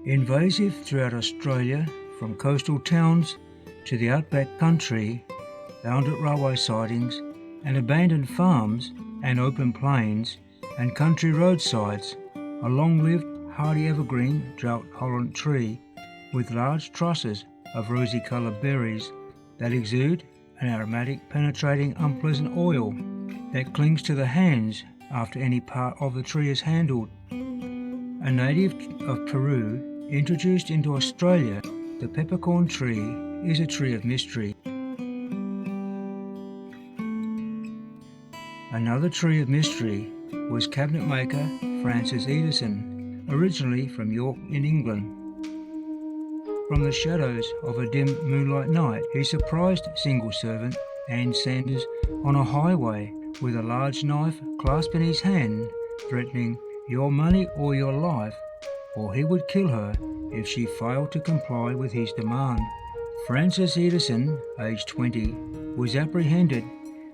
Invasive throughout Australia, from coastal towns to the outback country, found at railway sidings and abandoned farms and open plains and country roadsides, a long-lived, hardy evergreen drought-tolerant tree with large trusses of rosy-coloured berries that exude an aromatic, penetrating, unpleasant oil that clings to the hands after any part of the tree is handled. A native of Peru, introduced into Australia, the peppercorn tree is a tree of mystery. Another tree of mystery was cabinet maker Francis Eizabeth, originally from York in England. From the shadows of a dim moonlight night, he surprised single servant Anne Sanders on a highway with a large knife clasped in his hand, threatening your money or your life, or he would kill her if she failed to comply with his demand. Francis Eizabeth, aged 20, was apprehended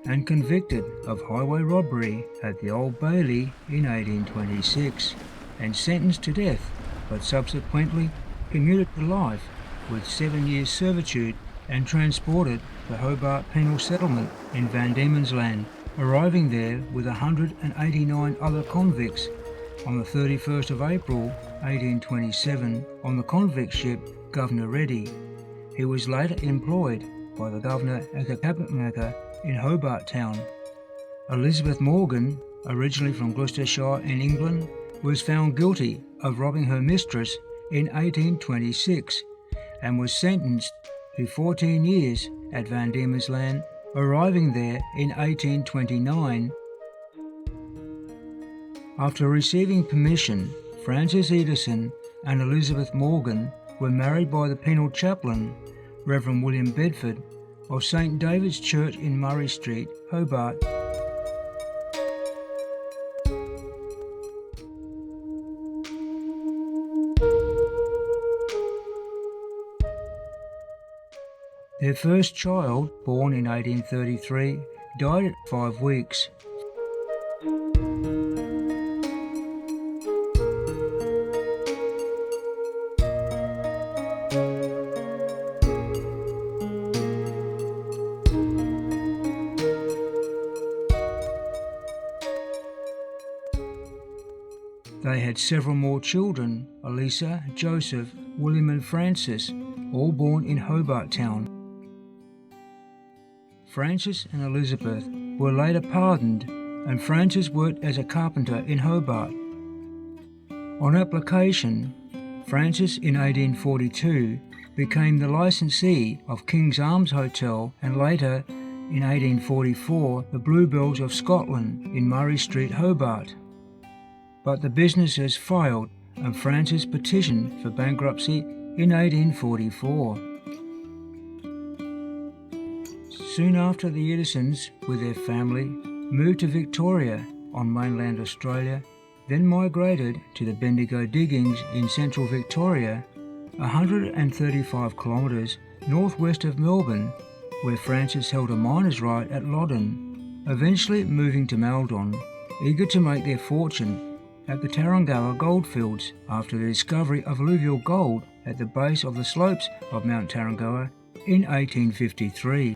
and convicted of highway robbery at the Old Bailey in 1826 and sentenced to death, but subsequently commuted to life with 7 years servitude and transported to Hobart Penal Settlement in Van Diemen's Land, arriving there with 189 other convicts on the 31st of April 1827 on the convict ship Governor Ready. He was later employed by the governor as a cabinet maker in Hobart Town. Eizabeth Morgan, originally from Gloucestershire in England, was found guilty of robbing her mistress in 1826 and was sentenced to 14 years at Van Diemen's Land, arriving there in 1829. After receiving permission, Francis Eizabeth and Eizabeth Morgan were married by the penal chaplain, Reverend William Bedford, of St. David's Church in Murray Street, Hobart. Their first child, born in 1833, died at 5 weeks. They had several more children, Elisa, Joseph, William and Francis, all born in Hobart Town. Francis and Eizabeth were later pardoned, and Francis worked as a carpenter in Hobart. On application, Francis in 1842 became the licensee of King's Arms Hotel and later, in 1844, the Bluebells of Scotland in Murray Street, Hobart. But the businesses failed and Francis petitioned for bankruptcy in 1844. Soon after, the Eizabeths, with their family, moved to Victoria on mainland Australia, then migrated to the Bendigo diggings in central Victoria, 135 kilometres northwest of Melbourne, where Francis held a miner's right at Loddon, eventually moving to Maldon, eager to make their fortune at the Tarrangower goldfields after the discovery of alluvial gold at the base of the slopes of Mount Tarrangower in 1853.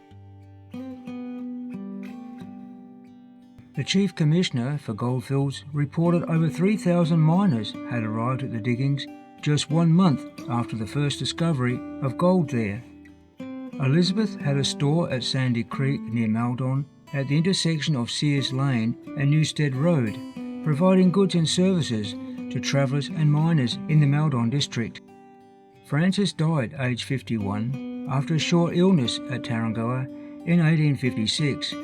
The Chief Commissioner for Goldfields reported over 3,000 miners had arrived at the diggings just 1 month after the first discovery of gold there. Eizabeth had a store at Sandy Creek near Maldon at the intersection of Sears Lane and Newstead Road, providing goods and services to travellers and miners in the Maldon district. Francis died aged 51 after a short illness at Tarrangower in 1856.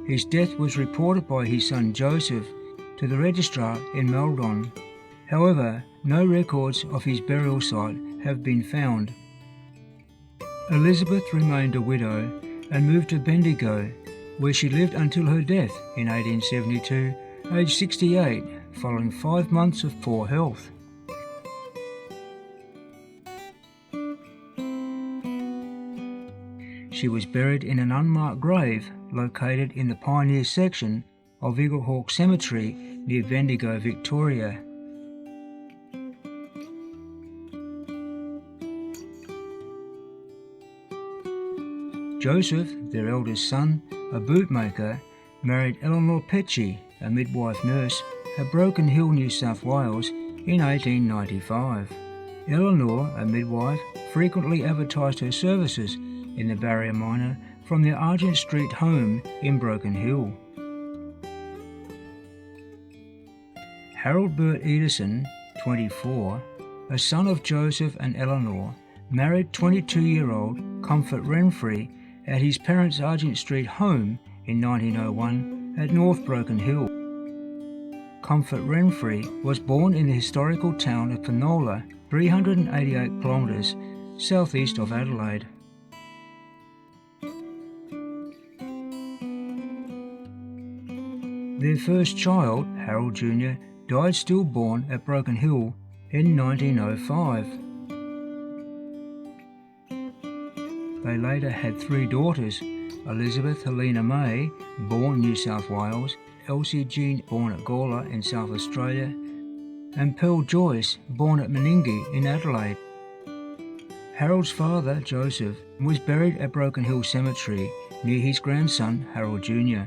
His death was reported by his son Joseph to the registrar in Maldon. However, no records of his burial site have been found. Eizabeth remained a widow and moved to Bendigo, where she lived until her death in 1872, aged 68, following 5 months of poor health. She was buried in an unmarked grave located in the Pioneer section of Eaglehawk Cemetery near Bendigo, Victoria. Joseph, their eldest son, a bootmaker, married Eleanor Petchy, a midwife nurse, at Broken Hill, New South Wales in 1895. Eleanor, a midwife, frequently advertised her services in the Barrier Miner from their Argent Street home in Broken Hill. Harold Burt Edison, 24, a son of Joseph and Eleanor, married 22-year-old Comfort Renfrey at his parents' Argent Street home in 1901 at North Broken Hill. Comfort Renfrey was born in the historical town of Peninsular, 388 kilometres southeast of Adelaide. Their first child, Harold Jr., died stillborn at Broken Hill in 1905. They later had 3 daughters, Eizabeth Helena May, born New South Wales, Elsie Jean, born at Gawler in South Australia, and Pearl Joyce, born at Meningie in Adelaide. Harold's father, Joseph, was buried at Broken Hill Cemetery near his grandson, Harold Jr.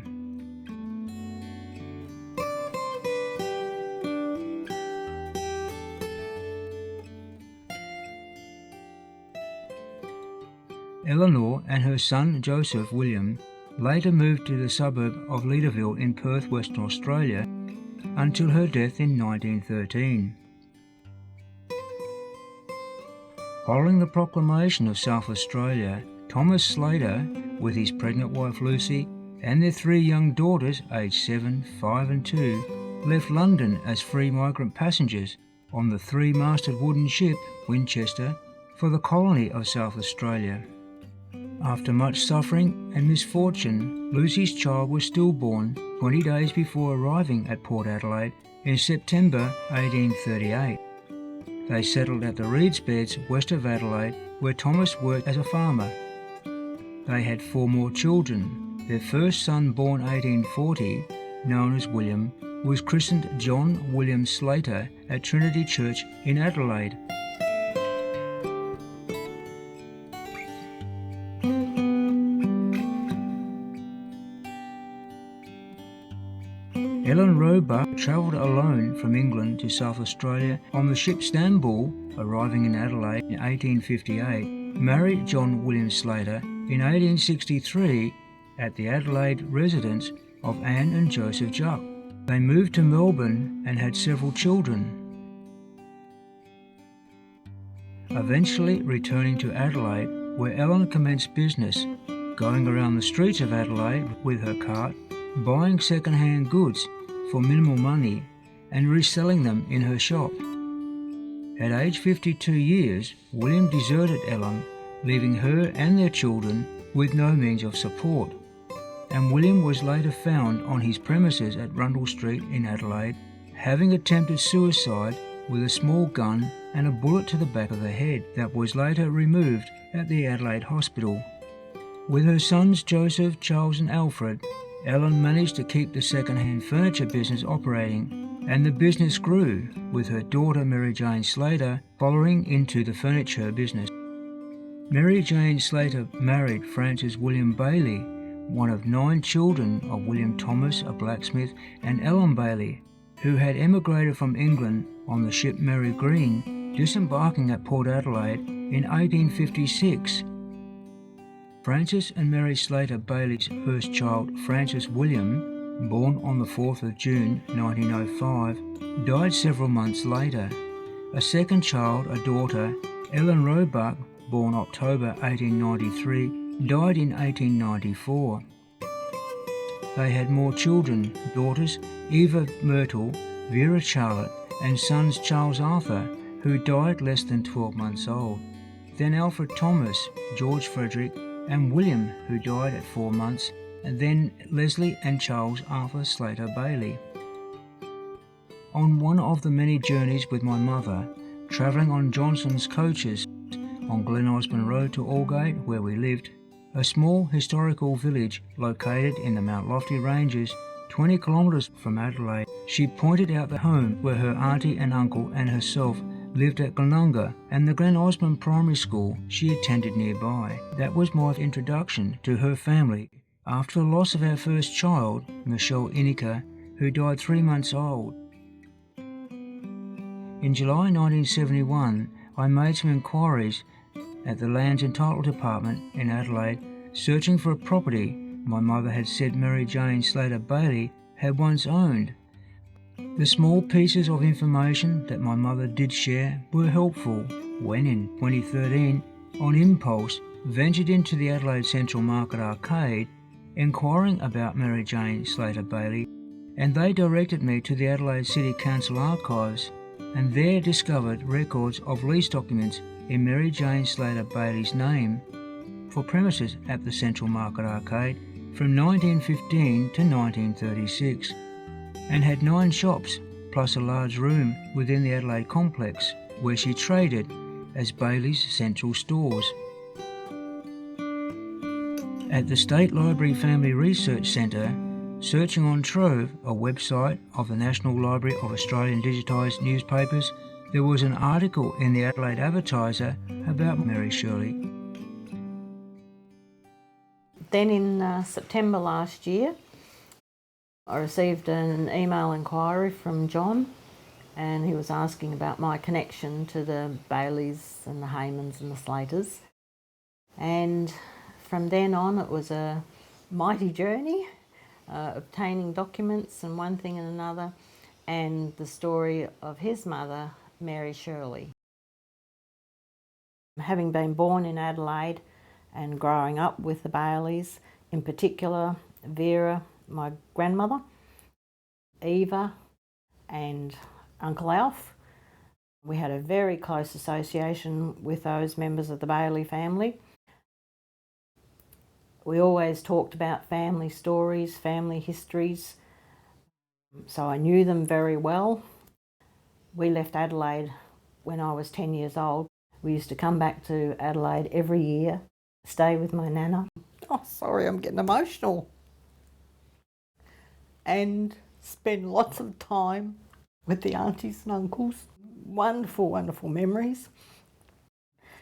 Eleanor and her son Joseph William later moved to the suburb of Leederville in Perth, Western Australia, until her death in 1913. Following the proclamation of South Australia, Thomas Slater, with his pregnant wife Lucy and their 3 young daughters aged 7, 5 and 2, left London as free migrant passengers on the 3-masted wooden ship Winchester for the colony of South Australia. After much suffering and misfortune, Lucy's child was stillborn 20 days before arriving at Port Adelaide in September 1838. They settled at the Reeds Beds west of Adelaide, where Thomas worked as a farmer. They had 4 more children. Their first son, born 1840, known as William, was christened John William Slater at Trinity Church in Adelaide. Ellen Roebuck travelled alone from England to South Australia on the ship Stamboul, arriving in Adelaide in 1858, married John William Slater in 1863 at the Adelaide residence of Anne and Joseph Jupp. They moved to Melbourne and had several children. Eventually returning to Adelaide, where Ellen commenced business, going around the streets of Adelaide with her cart, buying second-hand goods for minimal money and reselling them in her shop. At age 52 years, William deserted Ellen, leaving her and their children with no means of support, and William was later found on his premises at Rundle Street in Adelaide, having attempted suicide with a small gun and a bullet to the back of the head that was later removed at the Adelaide Hospital. With her sons Joseph, Charles and Alfred, Ellen managed to keep the second-hand furniture business operating, and the business grew, with her daughter Mary Jane Slater following into the furniture business. Mary Jane Slater married Francis William Bailey, one of 9 children of William Thomas, a blacksmith, and Ellen Bailey, who had emigrated from England on the ship Mary Green, disembarking at Port Adelaide in 1856. Francis and Mary Slater Bailey's first child, Francis William, born on the 4th of June 1905, died several months later. A second child, a daughter, Ellen Roebuck, born October 1893, died in 1894. They had more children, daughters Eva Myrtle, Vera Charlotte, and sons Charles Arthur, who died less than 12 months old. Then Alfred Thomas, George Frederick, and William, who died at 4 months, and then Leslie and Charles Arthur Slater Bailey. On one of the many journeys with my mother, travelling on Johnson's coaches on Glen Osmond Road to Aldgate, where we lived, a small historical village located in the Mount Lofty Ranges, 20 kilometres from Adelaide, she pointed out the home where her auntie and uncle and herself lived at Glenunga, and the Glen Osmond Primary School she attended nearby. That was my introduction to her family after the loss of our first child, Michelle Inica, who died 3 months old. In July 1971, I made some inquiries at the Lands Entitled Department in Adelaide, searching for a property my mother had said Mary Jane Slater Bailey had once owned. The small pieces of information that my mother did share were helpful when in 2013, on impulse, ventured into the Adelaide Central Market Arcade, inquiring about Mary Jane Slater Bailey, and they directed me to the Adelaide City Council archives, and there discovered records of lease documents in Mary Jane Slater Bailey's name for premises at the Central Market Arcade from 1915 to 1936, and had 9 shops plus a large room within the Adelaide complex where she traded as Bailey's Central Stores. At the State Library Family Research Centre, searching on Trove, a website of the National Library of Australian digitised newspapers, there was an article in the Adelaide Advertiser about Mary Shirley. Then in September last year, I received an email inquiry from John, and he was asking about my connection to the Baileys and the Haymans and the Slaters. And from then on, it was a mighty journey, obtaining documents and one thing and another, and the story of his mother, Mary Shirley. Having been born in Adelaide and growing up with the Baileys, in particular Vera, my grandmother, Eva and Uncle Alf, we had a very close association with those members of the Bailey family. We always talked about family stories, family histories, so I knew them very well. We left Adelaide when I was 10 years old. We used to come back to Adelaide every year, stay with my nana. Oh, sorry, I'm getting emotional. And spend lots of time with the aunties and uncles. Wonderful, wonderful memories.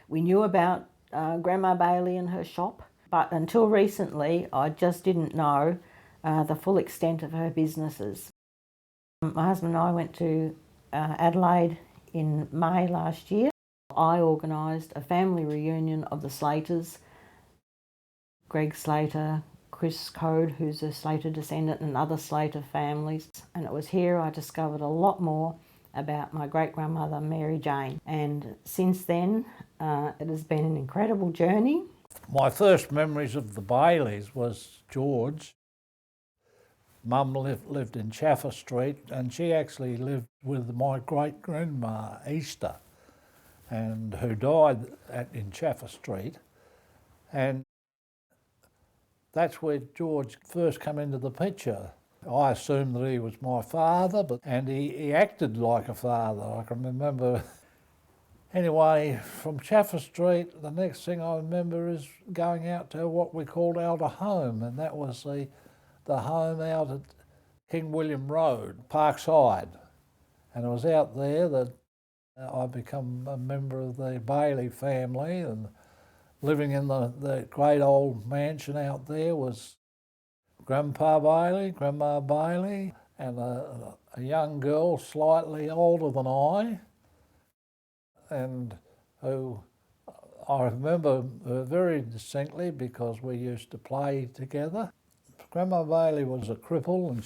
We knew about Grandma Bailey and her shop, but until recently I just didn't know the full extent of her businesses. My husband and I went to Adelaide in May last year. I organised a family reunion of the Slaters, Greg Slater, Chris Code, who's a Slater descendant, and other Slater families. And it was here I discovered a lot more about my great-grandmother Mary Jane. And since then, it has been an incredible journey. My first memories of the Baileys was George. Mum lived in Chaffer Street, and she actually lived with my great-grandma, Easter, and who died in Chaffer Street. And that's where George first came into the picture. I assumed that he was my father, and he acted like a father. I can remember. Anyway, from Chaffer Street, the next thing I remember is going out to what we called our home, and that was the home out at King William Road, Parkside. And it was out there that I become a member of the Bailey family, and living in the great old mansion out there was Grandpa Bailey, Grandma Bailey, and a young girl slightly older than I, and who I remember her very distinctly because we used to play together. Grandma Bailey was a cripple, and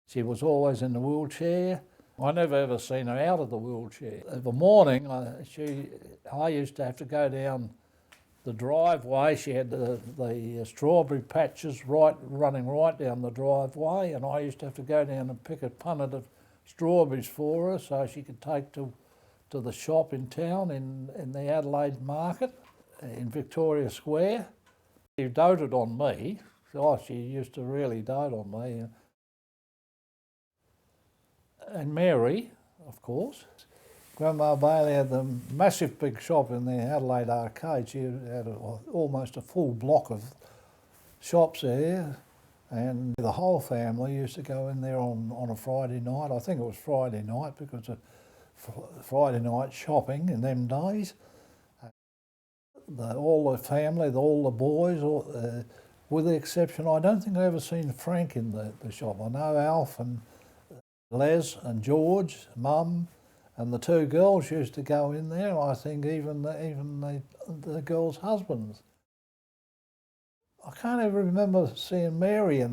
she was always in the wheelchair. I never ever seen her out of the wheelchair. Every morning I used to have to go down the driveway. She had the strawberry patches running right down the driveway, and I used to have to go down and pick a punnet of strawberries for her so she could take to to the shop in town in the Adelaide market in Victoria Square. She doted on me. Oh, she used to really dote on me. And Mary, of course. Grandma Bailey had the massive big shop in the Adelaide Arcade. She had almost a full block of shops there, and the whole family used to go in there on a Friday night. I think it was Friday night because of Friday night shopping in them days. All the family, all the boys, with the exception, I don't think I ever seen Frank in the shop. I know Alf and Les and George, Mum, and the two girls used to go in there. I think even the girls' husbands. I can't ever remember seeing Mary in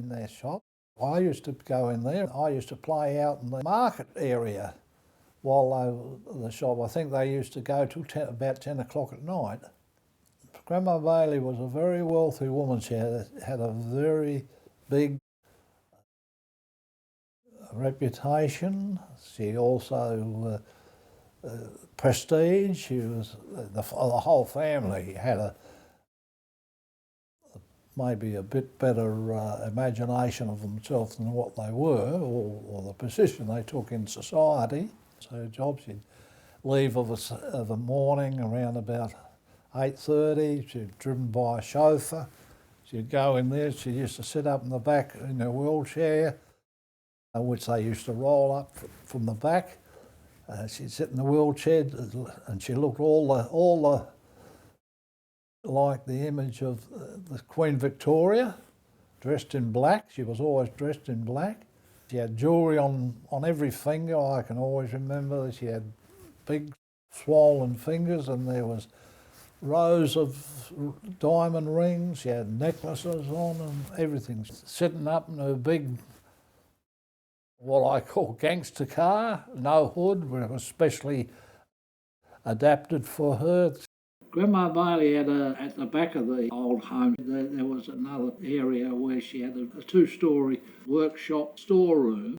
their shop. I used to go in there. I used to play out in the market area while they were in the shop. I think they used to go till about 10 o'clock at night. Grandma Bailey was a very wealthy woman. She had a very big reputation. She also prestige. She was the whole family had maybe a bit better imagination of themselves than what they were, or the position they took in society. So jobs, she'd leave of a morning around about 8:30. She'd driven by a chauffeur. She'd go in there. She used to sit up in the back in her wheelchair, which they used to roll up from the back. She'd sit in the wheelchair, and she looked all like the image of the Queen Victoria, dressed in black. She was always dressed in black. She had jewellery on every finger. I can always remember that she had big swollen fingers, and there was rows of diamond rings. She had necklaces on and everything. Sitting up in her big, what I call gangster car, no hood, but it was specially adapted for her. Grandma Bailey had at the back of the old home, there was another area where she had a two-storey workshop storeroom.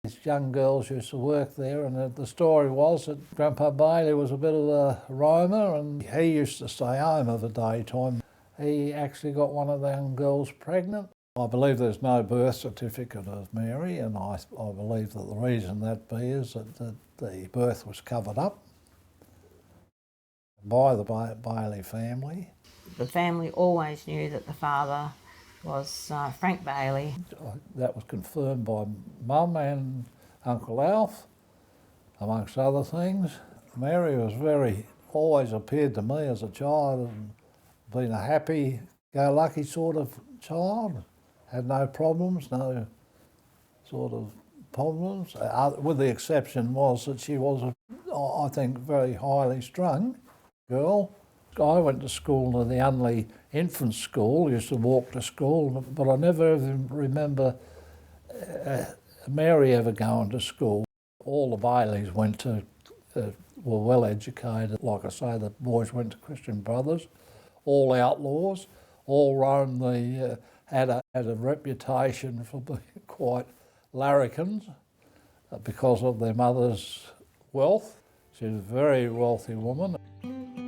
These young girls used to work there, and the story was that Grandpa Bailey was a bit of a roamer, and he used to stay home of the daytime. He actually got one of the young girls pregnant. I believe there's no birth certificate of Mary, and I believe that the reason that be is that the birth was covered up by the Bailey family. The family always knew that the father was Frank Bailey. That was confirmed by Mum and Uncle Alf, amongst other things. Mary was always appeared to me as a child and been a happy-go-lucky sort of child. Had no problems, no sort of problems, with the exception was that she was, I think, very highly strung girl. I went to school to the Unley Infant School, used to walk to school, but I never even remember Mary ever going to school. All the Baileys were well educated. Like I say, the boys went to Christian Brothers, all outlaws, all roamed had a reputation for being quite larrikins because of their mother's wealth. She was a very wealthy woman.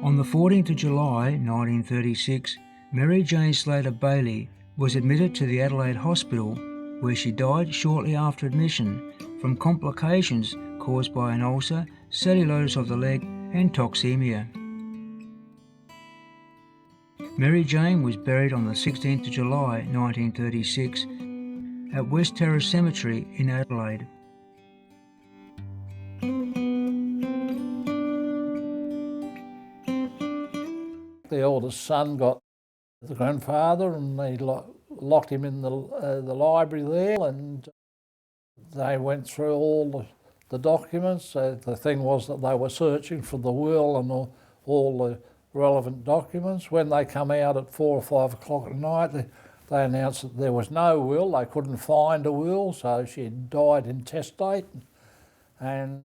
On the 14th of July 1936, Mary Jane Slater Bailey was admitted to the Adelaide Hospital, where she died shortly after admission from complications caused by an ulcer, cellulitis of the leg and toxemia. Mary Jane was buried on the 16th of July 1936 at West Terrace Cemetery in Adelaide. The eldest son got the grandfather, and they locked him in the library there, and they went through all the documents. The thing was that they were searching for the will and all the relevant documents. When they come out at 4 or 5 o'clock at night, they announced that there was no will. They couldn't find a will, so she had died intestate. And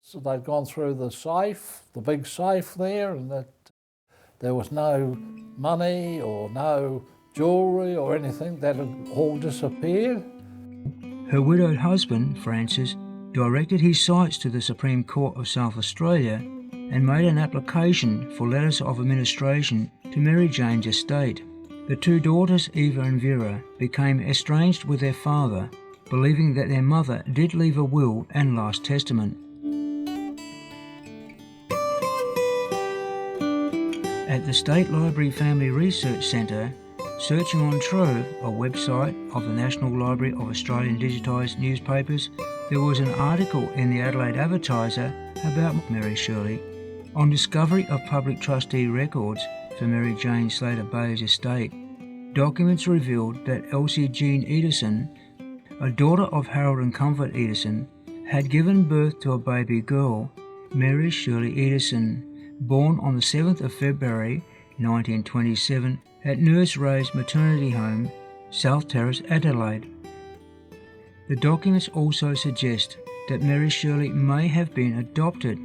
so they'd gone through the safe, the big safe there, and that there was no money or no jewellery or anything. That had all disappeared. Her widowed husband, Francis, directed his sights to the Supreme Court of South Australia and made an application for letters of administration to Mary Jane's estate. The two daughters, Eva and Vera, became estranged with their father, believing that their mother did leave a will and last testament. At the State Library Family Research Centre, searching on Trove, a website of the National Library of Australian digitised newspapers, there was an article in the Adelaide Advertiser about Mary Shirley. On discovery of public trustee records for Mary Jane Slater Bailey's estate, documents revealed that Elsie Jean Edison, a daughter of Harold and Comfort Edison, had given birth to a baby girl, Mary Shirley Edison, born on the 7th of February 1927 at Nurse Ray's maternity home, South Terrace, Adelaide. The documents also suggest that Mary Shirley may have been adopted.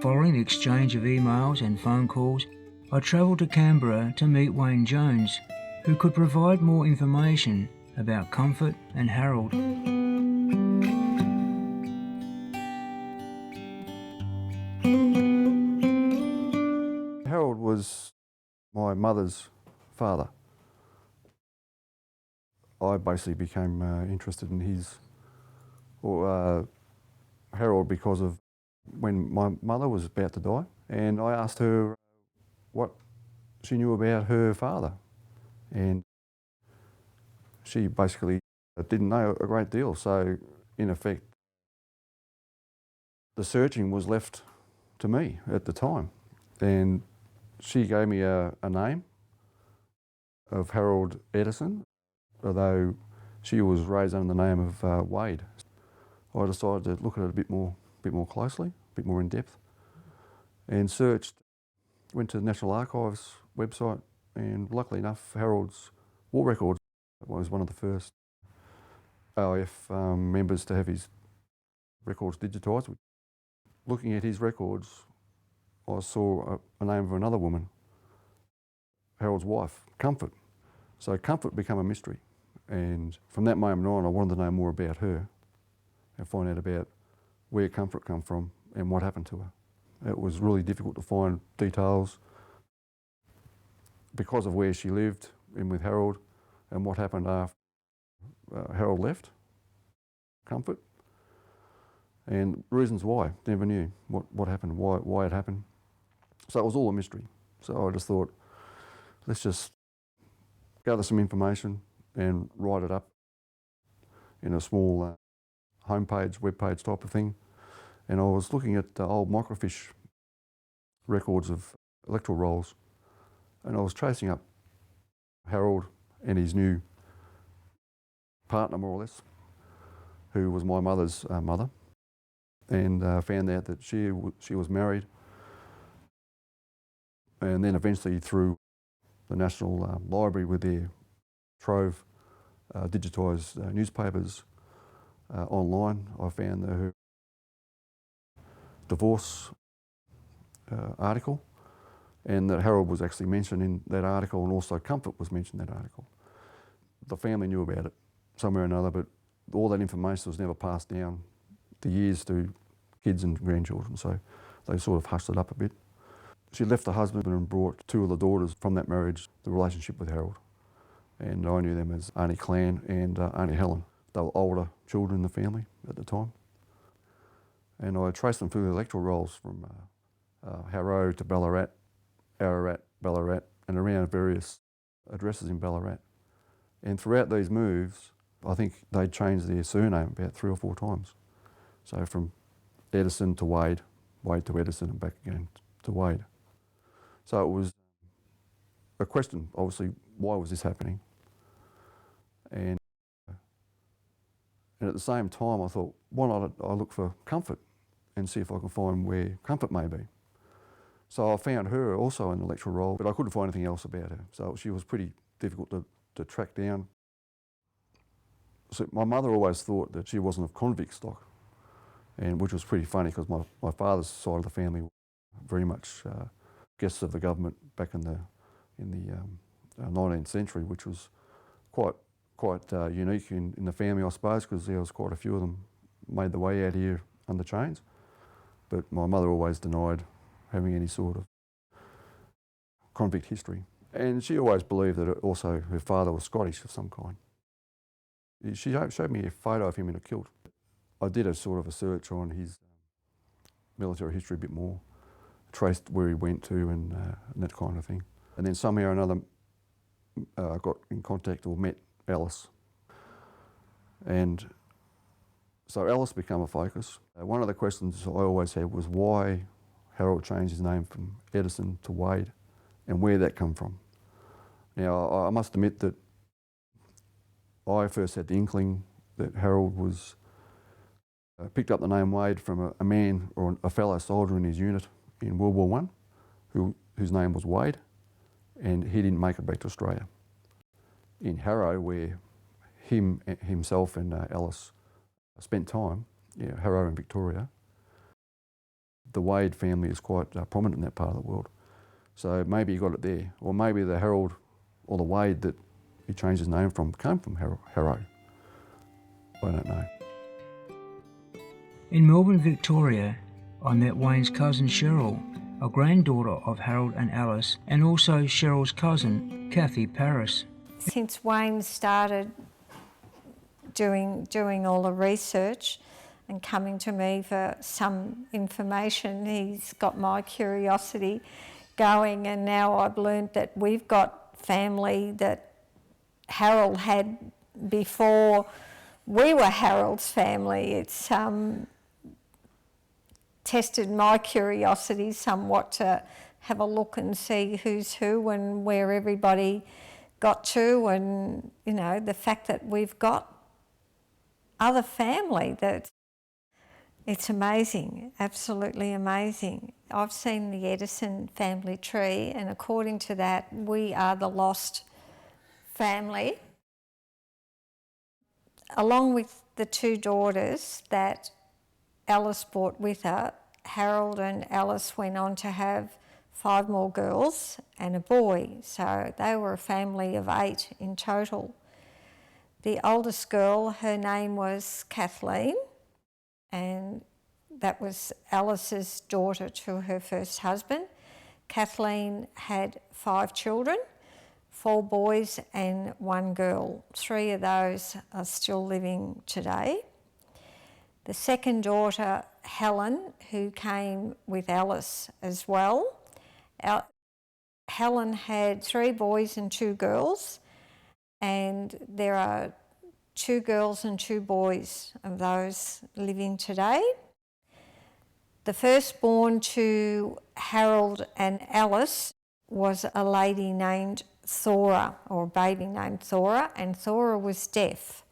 Following the exchange of emails and phone calls, I travelled to Canberra to meet Wayne Jones, who could provide more information about Comfort and Harold. Harold was my mother's father. I basically became interested in Harold because of when my mother was about to die, and I asked her what she knew about her father, and she basically didn't know a great deal. So in effect, the searching was left to me at the time, and she gave me a name of Harold Edison, although she was raised under the name of Wade. I decided to look at it a bit more closely, a bit more in depth, and went to the National Archives website, and luckily enough, Harold's War Records was one of the first OIF members to have his records digitised. Looking at his records, I saw a name of another woman, Harold's wife, Comfort. So Comfort became a mystery, and from that moment on I wanted to know more about her and find out about where Comfort come from and what happened to her. It was really difficult to find details because of where she lived and with Harold and what happened after Harold left Comfort, and reasons why. Never knew what happened, why it happened. So it was all a mystery. So I just thought, let's just gather some information and write it up in a small homepage, webpage type of thing. And I was looking at old microfiche records of electoral rolls, and I was tracing up Harold and his new partner, more or less, who was my mother's mother, and found out that she was married, and then eventually through the National Library with their trove digitised newspapers online, I found her divorce article, and that Harold was actually mentioned in that article, and also Comfort was mentioned in that article. The family knew about it somewhere or another, but all that information was never passed down the years to kids and grandchildren, so they sort of hushed it up a bit. She left her husband and brought two of the daughters from that marriage, the relationship with Harold. And I knew them as Auntie Clan and Auntie Helen. They were older children in the family at the time. And I traced them through the electoral rolls from Harrow to Ballarat, Ararat, Ballarat, and around various addresses in Ballarat. And throughout these moves, I think they changed their surname about 3 or 4 times. So from Edison to Wade, Wade to Edison, and back again to Wade. So it was a question, obviously, why was this happening? And at the same time, I thought, why not I look for Comfort and see if I can find where Comfort may be. So I found her also in the electoral roll, but I couldn't find anything else about her. So she was pretty difficult to track down. So my mother always thought that she wasn't of convict stock, and which was pretty funny because my father's side of the family were very much guests of the government back in the 19th century, which was quite quite unique in the family, I suppose, because there was quite a few of them made the way out here under chains. But my mother always denied having any sort of convict history. And she always believed that also her father was Scottish of some kind. She showed me a photo of him in a kilt. I did a sort of a search on his military history a bit more, traced where he went to and that kind of thing. And then somehow or another I got in contact or met Alice. And so Alice became a focus. One of the questions I always had was why Harold changed his name from Edison to Wade and where that come from. Now, I must admit that I first had the inkling that Harold was picked up the name Wade from a man or a fellow soldier in his unit in World War I whose name was Wade, and he didn't make it back to Australia. In Harrow, where himself and Alice spent time, Harrow in Victoria, the Wade family is quite prominent in that part of the world. So maybe he got it there, or maybe the Harold or the Wade that he changed his name from came from Harrow. I don't know. In Melbourne, Victoria, I met Wayne's cousin Cheryl, a granddaughter of Harold and Alice, and also Cheryl's cousin, Kathy Paris. Since Wayne started doing all the research and coming to me for some information, he's got my curiosity going, and now I've learned that we've got family that Harold had before we were Harold's family. It's tested my curiosity somewhat to have a look and see who's who and where everybody got to, and the fact that we've got other family, that it's amazing, absolutely amazing. I've seen the Edison family tree, and according to that, we are the lost family. Along with the two daughters that Alice brought with her, Harold and Alice went on to have 5 more girls and a boy, so they were a family of 8 in total. The oldest girl, her name was Kathleen, and that was Alice's daughter to her first husband. Kathleen had 5 children, 4 boys and 1 girl. 3 of those are still living today. The second daughter, Helen, who came with Alice as well. Helen had 3 boys and 2 girls, and there are 2 girls and 2 boys of those living today. The firstborn to Harold and Alice was a lady named Thora, or a baby named Thora, and Thora was deaf.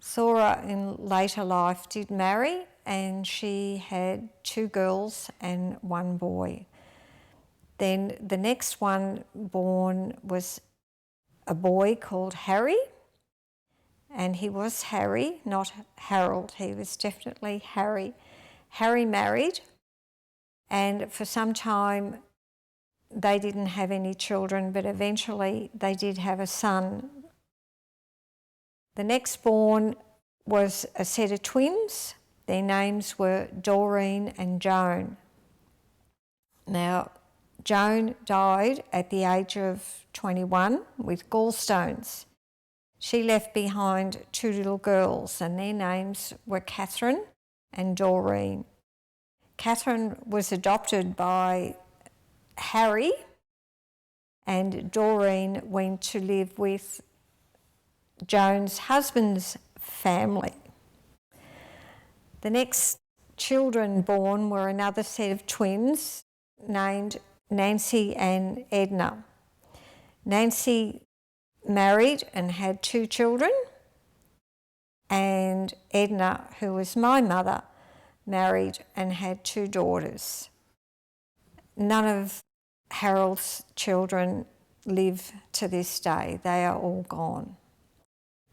Thora in later life did marry, and she had 2 girls and 1 boy. Then the next one born was a boy called Harry, and he was Harry, not Harold. He was definitely Harry. Harry married, and for some time they didn't have any children, but eventually they did have a son. The next born was a set of twins. Their names were Doreen and Joan. Now, Joan died at the age of 21 with gallstones. She left behind 2 little girls, and their names were Catherine and Doreen. Catherine was adopted by Harry, and Doreen went to live with Joan's husband's family. The next children born were another set of twins named Nancy and Edna. Nancy married and had 2 children, and Edna, who was my mother, married and had 2 daughters. None of Harold's children live to this day. They are all gone.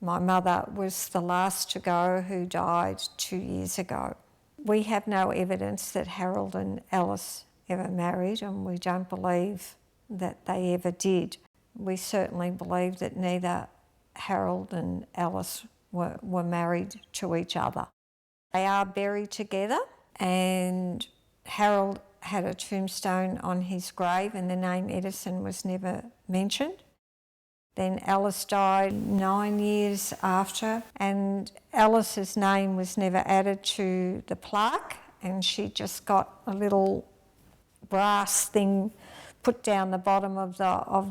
My mother was the last to go, who died 2 years ago. We have no evidence that Harold and Alice ever married, and we don't believe that they ever did. We certainly believe that neither Harold and Alice were married to each other. They are buried together, and Harold had a tombstone on his grave and the name Edison was never mentioned. Then Alice died 9 years after, and Alice's name was never added to the plaque, and she just got a little brass thing put down the bottom of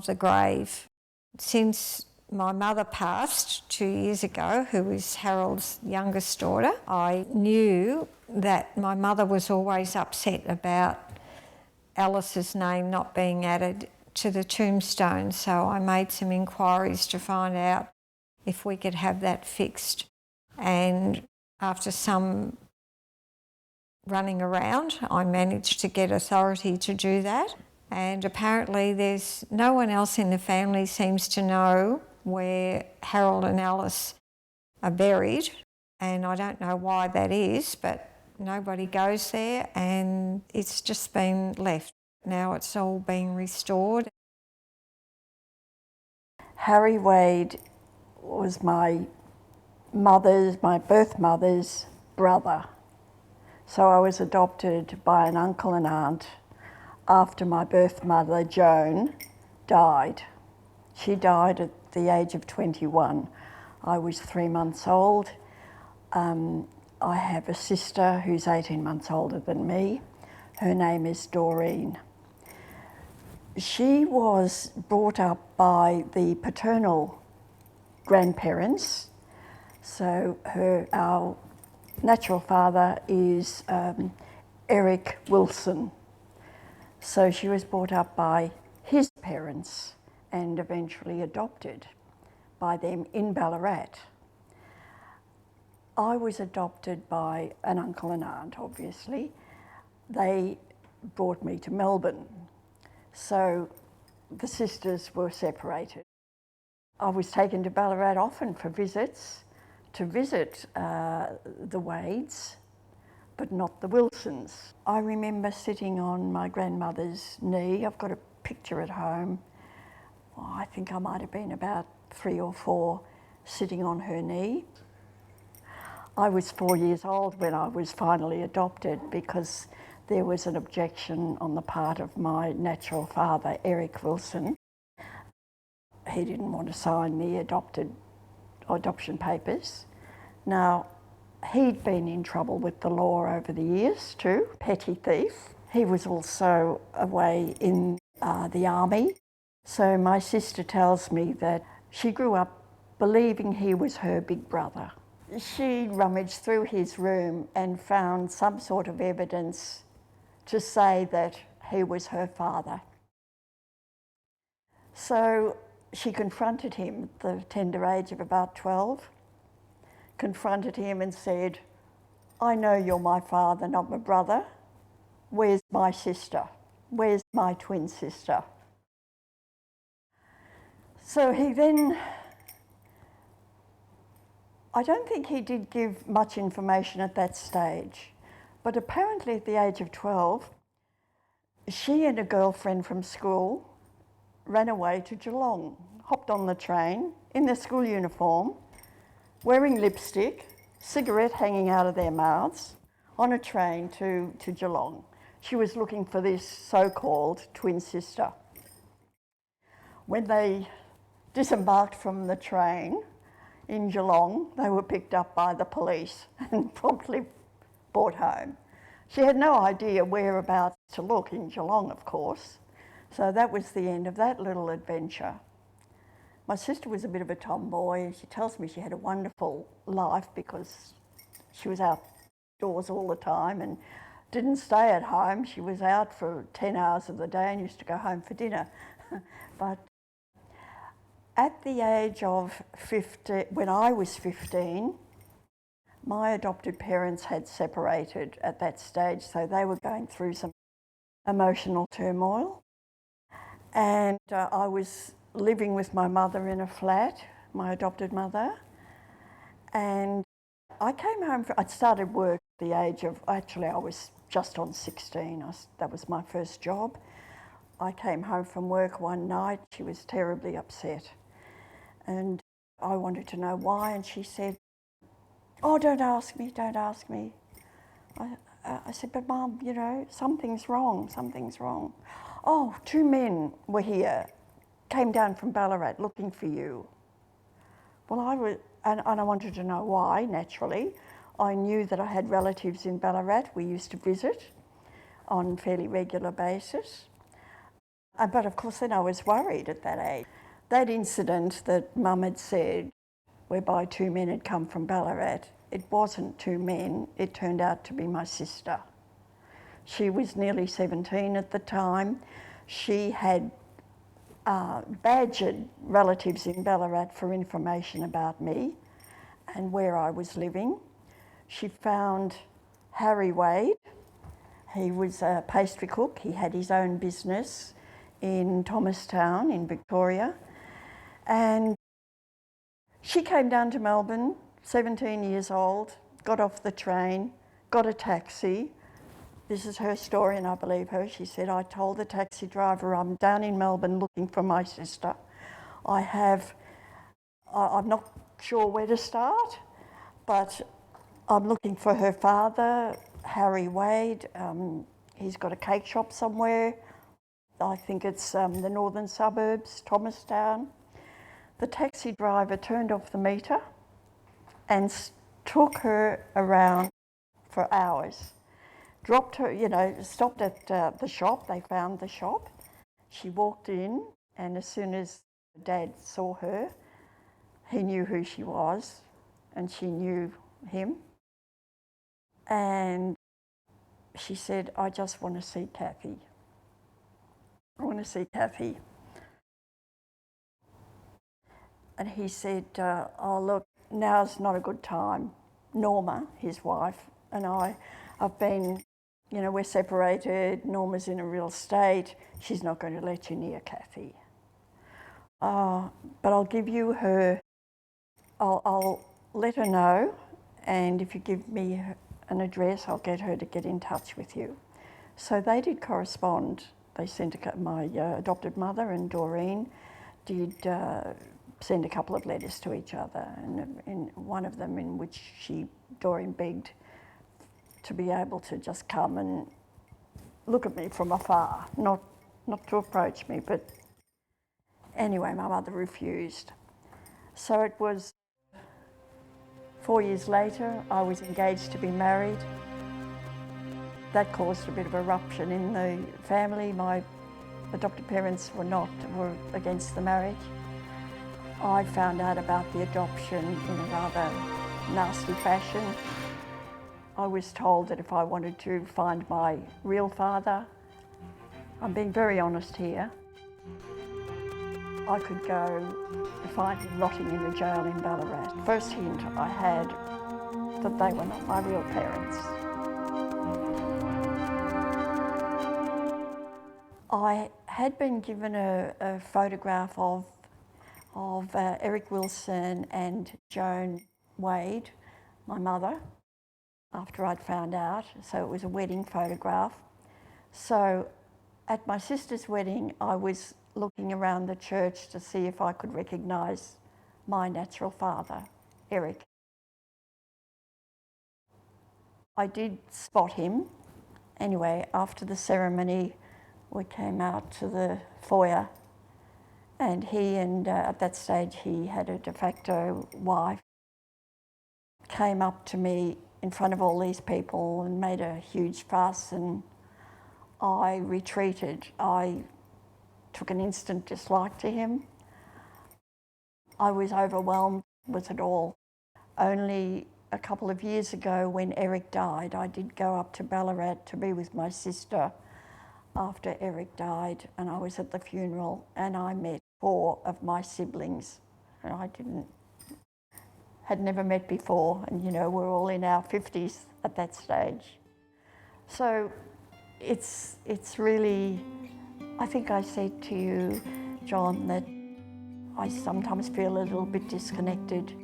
the grave. Since my mother passed 2 years ago, who is Harold's youngest daughter, I knew that my mother was always upset about Alice's name not being added to the tombstone, so I made some inquiries to find out if we could have that fixed. And after some running around, I managed to get authority to do that. And apparently there's no one else in the family seems to know where Harold and Alice are buried, and I don't know why that is, but nobody goes there and it's just been left. Now it's all being restored. Harry Wade was my birth mother's brother. So I was adopted by an uncle and aunt after my birth mother, Joan, died. She died at the age of 21. I was 3 months old. I have a sister who's 18 months older than me. Her name is Doreen. She was brought up by the paternal grandparents. So our natural father is Eric Wilson. So she was brought up by his parents and eventually adopted by them in Ballarat. I was adopted by an uncle and aunt, obviously. They brought me to Melbourne. So the sisters were separated. I was taken to Ballarat often for visits, to visit the Wades, but not the Wilsons. I remember sitting on my grandmother's knee. I've got a picture at home. Oh, I think I might have been about 3 or 4, sitting on her knee. I was 4 years old when I was finally adopted because there was an objection on the part of my natural father, Eric Wilson. He didn't want to sign the adoption papers. Now, he'd been in trouble with the law over the years too, petty thief. He was also away in the army. So my sister tells me that she grew up believing he was her big brother. She rummaged through his room and found some sort of evidence to say that he was her father. So she confronted him at the tender age of about 12, confronted him and said, "I know you're my father, not my brother. Where's my sister? Where's my twin sister?" So he then, I don't think he did give much information at that stage, but apparently at the age of 12, she and a girlfriend from school ran away to Geelong, hopped on the train in their school uniform, wearing lipstick, cigarette hanging out of their mouths, on a train to Geelong. She was looking for this so-called twin sister. When they disembarked from the train in Geelong, they were picked up by the police and promptly brought home. She had no idea whereabouts to look in Geelong, of course. So that was the end of that little adventure. My sister was a bit of a tomboy. She tells me she had a wonderful life because she was outdoors all the time and didn't stay at home. She was out for 10 hours of the day and used to go home for dinner. But at the age of 15, when I was 15, my adopted parents had separated at that stage, so they were going through some emotional turmoil. And I was living with my mother in a flat, my adopted mother. And I came home, I'd started work at the age of, actually I was just on 16, that was my first job. I came home from work one night, she was terribly upset. And I wanted to know why, and she said, "Oh, don't ask me, don't ask me." I said, "But Mum, you know, something's wrong, something's wrong." "Oh, 2 men were here, came down from Ballarat looking for you." Well, and I wanted to know why, naturally. I knew that I had relatives in Ballarat. We used to visit on a fairly regular basis. But of course, then I was worried at that age. That incident that Mum had said, whereby 2 men had come from Ballarat, it wasn't 2 men, it turned out to be my sister. She was nearly 17 at the time. She had badgered relatives in Ballarat for information about me and where I was living. She found Harry Wade. He was a pastry cook. He had his own business in Thomastown in Victoria. And she came down to Melbourne, 17 years old, got off the train, got a taxi. This is her story, and I believe her. She said, "I told the taxi driver I'm down in Melbourne looking for my sister. I'm not sure where to start, but I'm looking for her father, Harry Wade. He's got a cake shop somewhere. I think it's the northern suburbs, Thomastown." The taxi driver turned off the meter and took her around for hours. Dropped her, stopped at the shop. They found the shop. She walked in, and as soon as Dad saw her, he knew who she was, and she knew him. And she said, "I just want to see Kathy. I want to see Kathy." And he said, "Oh, look, now's not a good time." Norma, his wife, and I've been, we're separated. Norma's in a real state. She's not going to let you near Kathy. But I'll give you her, I'll let her know, and if you give me an address, I'll get her to get in touch with you. So they did correspond. They sent my adopted mother and Doreen did send a couple of letters to each other, and in one of them in which Doreen begged to be able to just come and look at me from afar, not to approach me, but anyway, my mother refused. So it was 4 years later, I was engaged to be married. That caused a bit of a rupture in the family. My adopted parents were against the marriage. I found out about the adoption in a rather nasty fashion. I was told that if I wanted to find my real father, I'm being very honest here, I could go to find him rotting in a jail in Ballarat. First hint I had that they were not my real parents. I had been given a photograph of Eric Wilson and Joan Wade, my mother, after I'd found out. So it was a wedding photograph. So at my sister's wedding, I was looking around the church to see if I could recognise my natural father, Eric. I did spot him. Anyway, after the ceremony, we came out to the foyer, and at that stage he had a de facto wife, came up to me in front of all these people and made a huge fuss, and I retreated. I took an instant dislike to him. I was overwhelmed with it all. Only a couple of years ago, when Eric died, I did go up to Ballarat to be with my sister after Eric died, and I was at the funeral, and I met 4 of my siblings, and I had never met before, and we're all in our 50s at that stage. So it's really, I think I said to you, John, that I sometimes feel a little bit disconnected.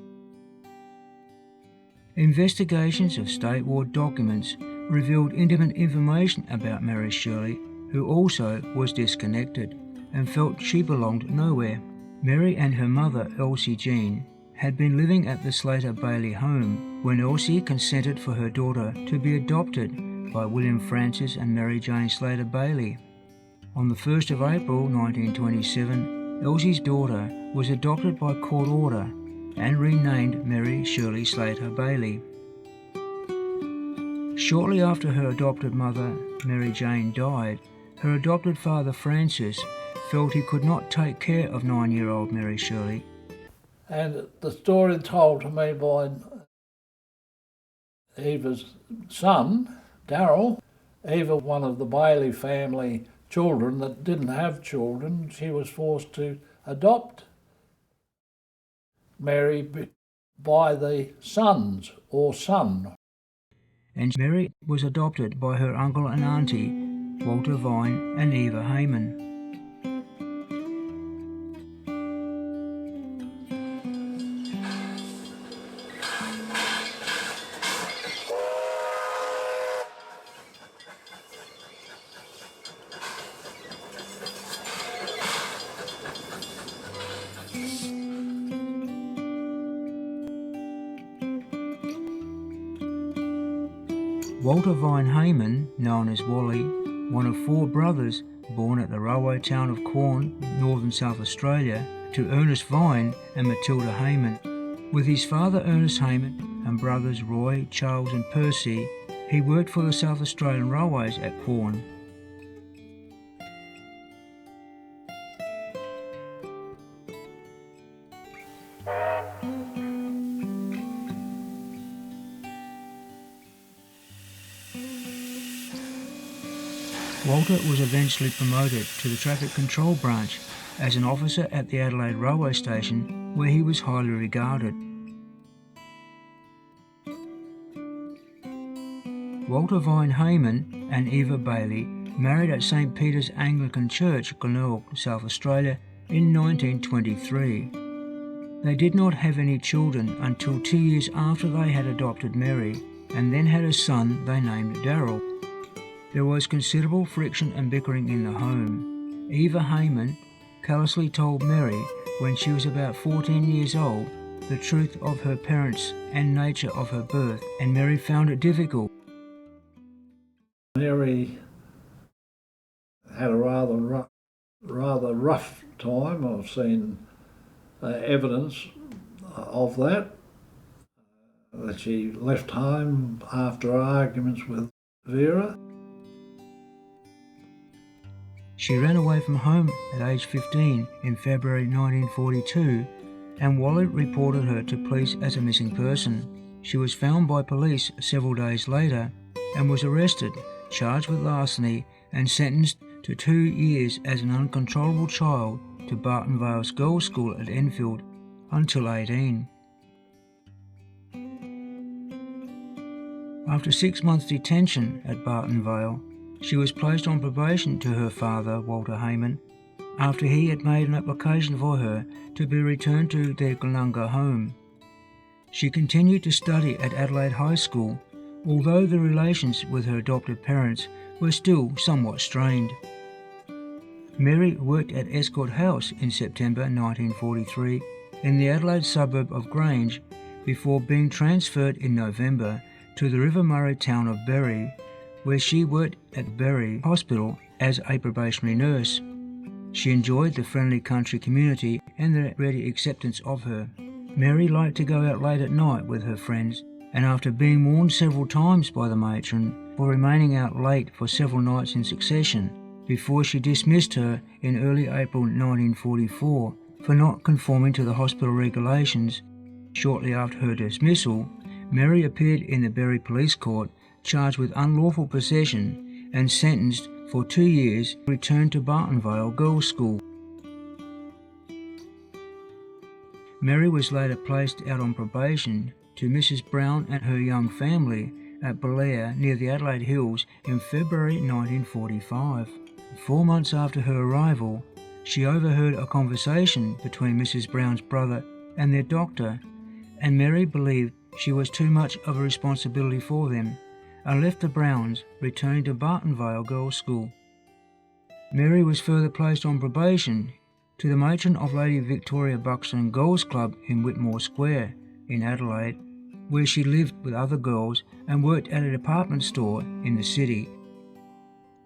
Investigations of state ward documents revealed intimate information about Mary Shirley, who also was disconnected and felt she belonged nowhere. Mary and her mother, Elsie Jean, had been living at the Slater Bailey home when Elsie consented for her daughter to be adopted by William Francis and Mary Jane Slater Bailey. On the 1st of April 1927, Elsie's daughter was adopted by court order and renamed Mary Shirley Slater Bailey. Shortly after her adopted mother, Mary Jane, died, her adopted father, Francis, felt he could not take care of 9-year-old Mary Shirley. And the story told to me by Eva's son, Darryl, Eva, one of the Bailey family children that didn't have children, she was forced to adopt Mary by the sons or son. And Mary was adopted by her uncle and auntie, Walter Vine and Eva Hayman. Walter Vine Hayman, known as Wally, one of 4 brothers born at the railway town of Quorn, northern South Australia, to Ernest Vine and Matilda Hayman. With his father Ernest Hayman and brothers Roy, Charles and Percy, he worked for the South Australian Railways at Quorn. Walter was eventually promoted to the Traffic Control Branch as an officer at the Adelaide Railway Station, where he was highly regarded. Walter Vine Hayman and Eva Bailey married at St Peter's Anglican Church, Glenelg, South Australia in 1923. They did not have any children until 2 years after they had adopted Mary, and then had a son they named Darryl. There was considerable friction and bickering in the home. Eva Hayman callously told Mary when she was about 14 years old the truth of her parents and nature of her birth, and Mary found it difficult. Mary had a rather rough time. I've seen evidence of that she left home after arguments with Vera. She ran away from home at age 15 in February 1942, and Wally reported her to police as a missing person. She was found by police several days later and was arrested, charged with larceny and sentenced to 2 years as an uncontrollable child to Barton Vale's girls' school at Enfield until 18. After 6 months' detention at Barton Vale, she was placed on probation to her father, Walter Hayman, after he had made an application for her to be returned to their Glenunga home. She continued to study at Adelaide High School, although the relations with her adopted parents were still somewhat strained. Mary worked at Escort House in September 1943 in the Adelaide suburb of Grange before being transferred in November to the River Murray town of Berry, where she worked at Berry Hospital as a probationary nurse. She enjoyed the friendly country community and the ready acceptance of her. Mary liked to go out late at night with her friends, and after being warned several times by the matron for remaining out late for several nights in succession, before she dismissed her in early April 1944 for not conforming to the hospital regulations, shortly after her dismissal, Mary appeared in the Berry Police Court charged with unlawful possession and sentenced for 2 years to return to Barton Vale Girls' School. Mary was later placed out on probation to Mrs. Brown and her young family at Belair near the Adelaide Hills in February 1945. 4 months after her arrival, she overheard a conversation between Mrs. Brown's brother and their doctor, and Mary believed she was too much of a responsibility for them, and left the Browns, returning to Barton Vale Girls' School. Mary was further placed on probation to the matron of Lady Victoria Buxton Girls' Club in Whitmore Square in Adelaide, where she lived with other girls and worked at a department store in the city.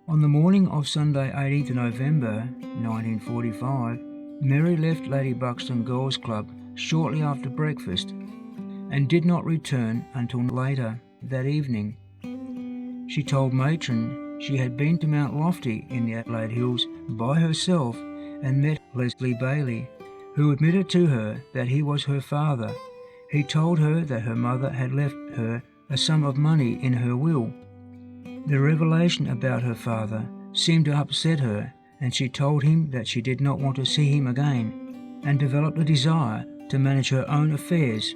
On the morning of Sunday 18th November 1945, Mary left Lady Buxton Girls' Club shortly after breakfast and did not return until later that evening. She told matron she had been to Mount Lofty in the Adelaide Hills by herself and met Leslie Bailey, who admitted to her that he was her father. He told her that her mother had left her a sum of money in her will. The revelation about her father seemed to upset her, and she told him that she did not want to see him again, and developed a desire to manage her own affairs.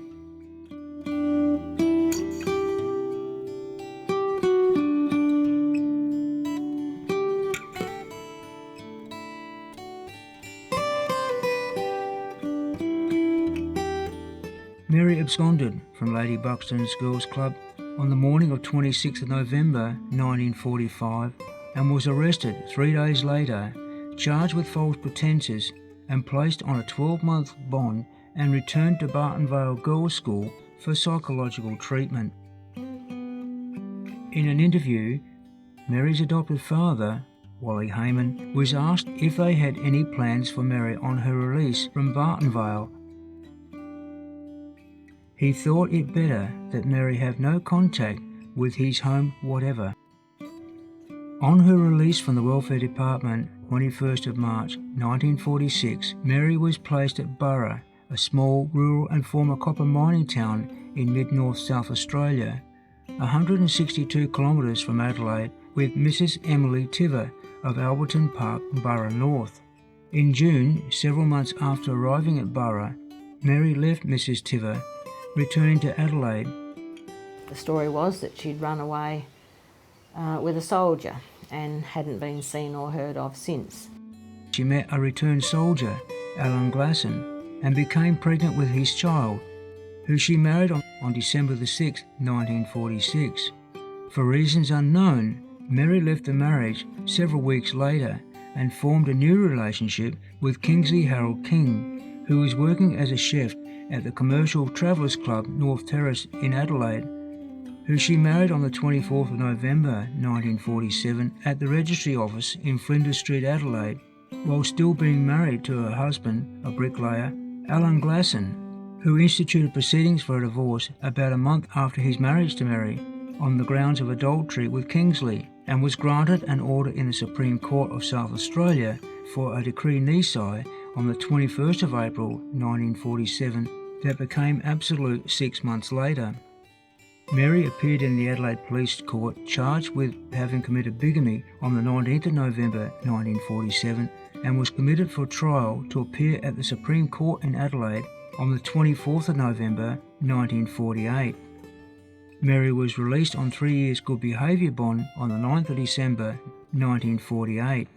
Mary absconded from Lady Buxton's Girls' Club on the morning of 26th November 1945 and was arrested 3 days later, charged with false pretences and placed on a 12-month bond and returned to Barton Vale Girls' School for psychological treatment. In an interview, Mary's adopted father, Wally Heyman, was asked if they had any plans for Mary on her release from Barton Vale. He thought it better that Mary have no contact with his home whatever. On her release from the Welfare Department, 21st of March 1946, Mary was placed at Burra, a small rural and former copper mining town in mid-north South Australia, 162 kilometres from Adelaide, with Mrs. Emily Tiver of Alberton Park, Burra North. In June, several months after arriving at Burra, Mary left Mrs. Tiver, returning to Adelaide. The story was that she'd run away with a soldier and hadn't been seen or heard of since. She met a returned soldier, Alan Glasson, and became pregnant with his child, who she married on December the 6th, 1946. For reasons unknown, Mary left the marriage several weeks later and formed a new relationship with Kingsley Harold King, who was working as a chef at the Commercial Travellers Club North Terrace in Adelaide, who she married on the 24th of November 1947 at the Registry Office in Flinders Street, Adelaide, while still being married to her husband, a bricklayer, Alan Glasson, who instituted proceedings for a divorce about a month after his marriage to Mary on the grounds of adultery with Kingsley, and was granted an order in the Supreme Court of South Australia for a decree nisi on the 21st of April 1947 that became absolute 6 months later. Mary appeared in the Adelaide Police Court charged with having committed bigamy on the 19th of November 1947 and was committed for trial to appear at the Supreme Court in Adelaide on the 24th of November 1948. Mary was released on 3 years good behaviour bond on the 9th of December 1948.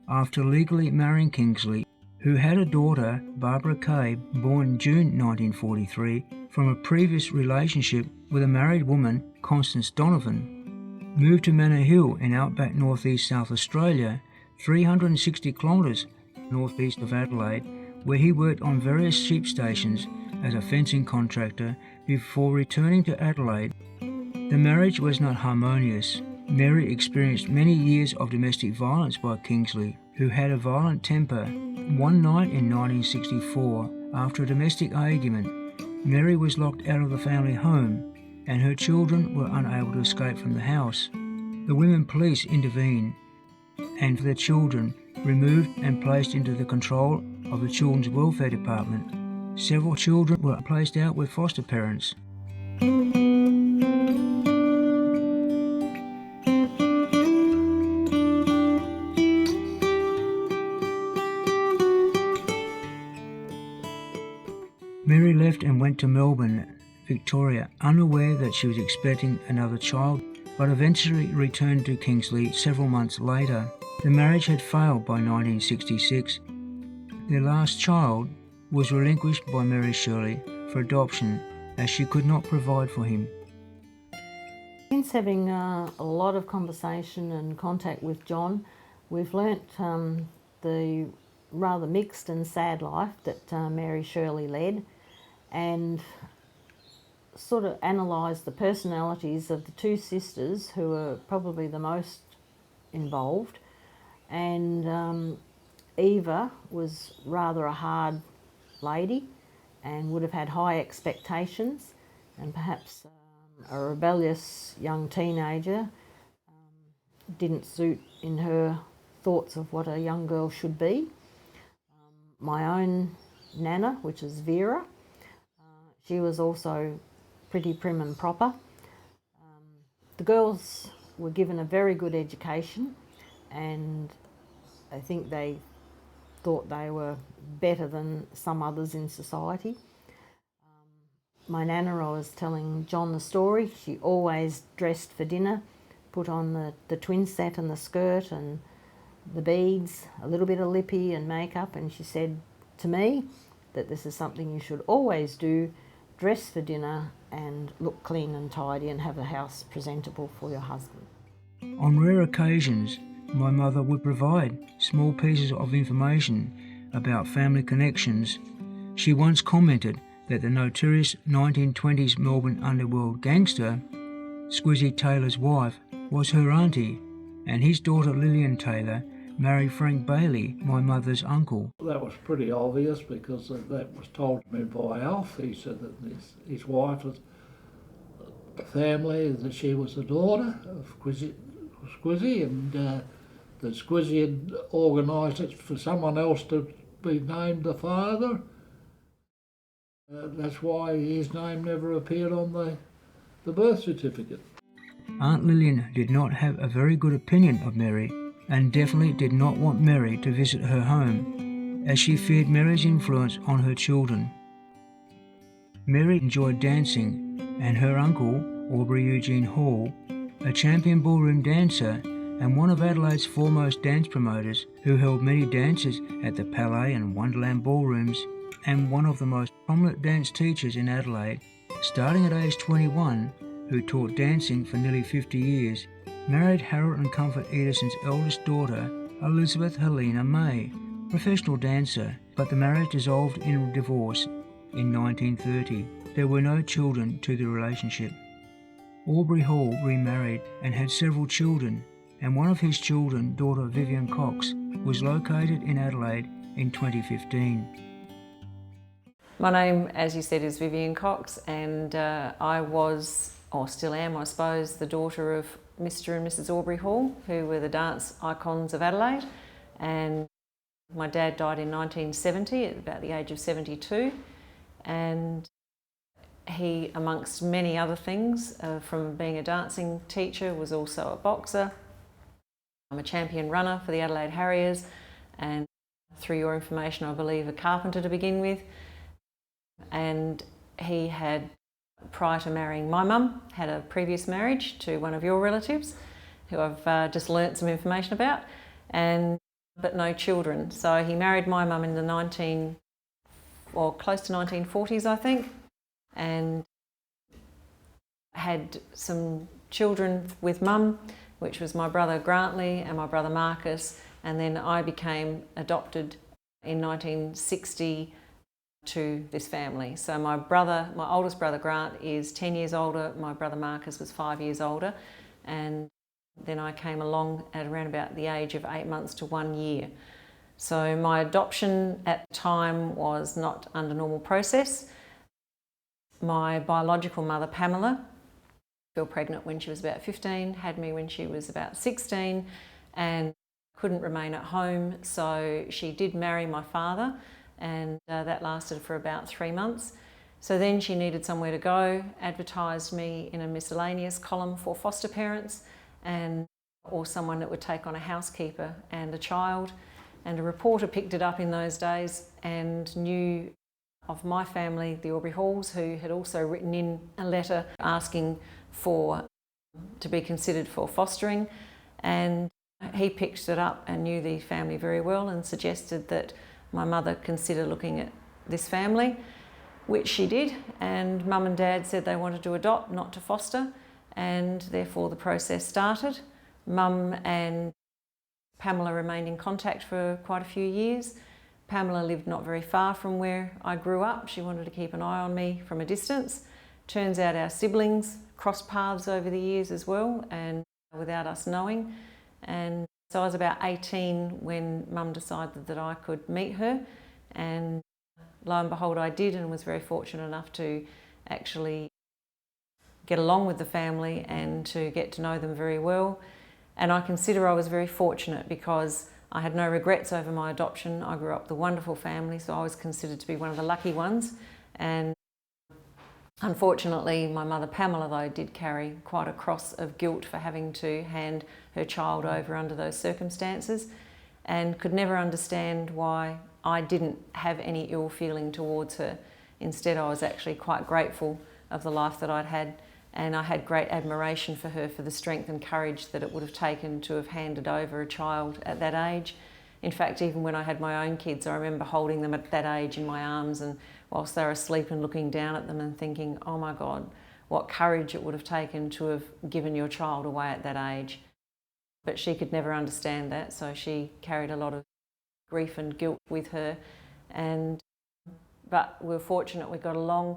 After legally marrying Kingsley, who had a daughter, Barbara Kay, born June 1943, from a previous relationship with a married woman, Constance Donovan, moved to Manor Hill in outback northeast South Australia, 360 kilometres northeast of Adelaide, where he worked on various sheep stations as a fencing contractor before returning to Adelaide. The marriage was not harmonious. Mary experienced many years of domestic violence by Kingsley, who had a violent temper. One night in 1964, after a domestic argument, Mary was locked out of the family home and her children were unable to escape from the house. The women police intervened and the children removed and placed into the control of the Children's Welfare Department. Several children were placed out with foster parents. Mary left and went to Melbourne, Victoria, unaware that she was expecting another child, but eventually returned to Kingsley several months later. The marriage had failed by 1966. Their last child was relinquished by Mary Shirley for adoption, as she could not provide for him. Since having a lot of conversation and contact with John, We've learnt the rather mixed and sad life that Mary Shirley led, and sort of analysed the personalities of the two sisters who were probably the most involved. And Eva was rather a hard lady and would have had high expectations, and perhaps a rebellious young teenager didn't suit in her thoughts of what a young girl should be. My own Nana, which is Vera, she was also pretty prim and proper. The girls were given a very good education, and I think they thought they were better than some others in society. My Nana, I was telling John the story, she always dressed for dinner, put on the twin set and the skirt and the beads, a little bit of lippy and makeup, and she said to me that this is something you should always do, dress for dinner and look clean and tidy and have the house presentable for your husband. On rare occasions, my mother would provide small pieces of information about family connections. She once commented that the notorious 1920s Melbourne underworld gangster, Squizzy Taylor's wife, was her auntie, and his daughter Lillian Taylor married Frank Bailey, my mother's uncle. That was pretty obvious because that was told to me by Alf. He said that his wife was a family, that she was the daughter of Squizzy, and that Squizzy had organised it for someone else to be named the father. That's why his name never appeared on the birth certificate. Aunt Lillian did not have a very good opinion of Mary, and definitely did not want Mary to visit her home, as she feared Mary's influence on her children. Mary enjoyed dancing, and her uncle, Aubrey Eugene Hall, a champion ballroom dancer and one of Adelaide's foremost dance promoters, who held many dances at the Palais and Wonderland ballrooms, and one of the most prominent dance teachers in Adelaide, starting at age 21, who taught dancing for nearly 50 years, married Harold and Comfort Edison's eldest daughter, Eizabeth Helena May, professional dancer, but the marriage dissolved in divorce in 1930. There were no children to the relationship. Aubrey Hall remarried and had several children, and one of his children, daughter Vivian Cox, was located in Adelaide in 2015. My name, as you said, is Vivian Cox, and I was, or still am, I suppose, the daughter of Mr. and Mrs. Aubrey Hall, who were the dance icons of Adelaide. And my dad died in 1970 at about the age of 72, and he, amongst many other things, from being a dancing teacher, was also a boxer. I'm a champion runner for the Adelaide Harriers, and through your information, I believe a carpenter to begin with. And he had, prior to marrying my mum, had a previous marriage to one of your relatives, who I've just learnt some information about, but no children. So he married my mum in the close to 1940s, I think, and had some children with mum, which was my brother Grantley and my brother Marcus, and then I became adopted in 1960 to this family. So my oldest brother Grant is 10 years older, my brother Marcus was 5 years older, and then I came along at around about the age of 8 months to 1 year. So my adoption at the time was not under normal process. My biological mother Pamela fell pregnant when she was about 15, had me when she was about 16, and couldn't remain at home, so she did marry my father, and that lasted for about 3 months. So then she needed somewhere to go, advertised me in a miscellaneous column for foster parents or someone that would take on a housekeeper and a child. And a reporter picked it up in those days and knew of my family, the Aubrey Halls, who had also written in a letter asking to be considered for fostering. And he picked it up and knew the family very well and suggested that my mother consider looking at this family, which she did, and Mum and Dad said they wanted to adopt, not to foster, and therefore the process started. Mum and Pamela remained in contact for quite a few years. Pamela lived not very far from where I grew up. She wanted to keep an eye on me from a distance. Turns out our siblings crossed paths over the years as well, and without us knowing. And so I was about 18 when Mum decided that I could meet her, and lo and behold I did, and was very fortunate enough to actually get along with the family and to get to know them very well. And I consider I was very fortunate because I had no regrets over my adoption. I grew up with a wonderful family, so I was considered to be one of the lucky ones. And unfortunately, my mother Pamela, though, did carry quite a cross of guilt for having to hand her child over under those circumstances, and could never understand why I didn't have any ill feeling towards her. Instead, I was actually quite grateful of the life that I'd had, and I had great admiration for her for the strength and courage that it would have taken to have handed over a child at that age. In fact, even when I had my own kids, I remember holding them at that age in my arms, and whilst they were asleep and looking down at them and thinking, oh my God, what courage it would have taken to have given your child away at that age. But she could never understand that, so she carried a lot of grief and guilt with her. But we were fortunate we got along.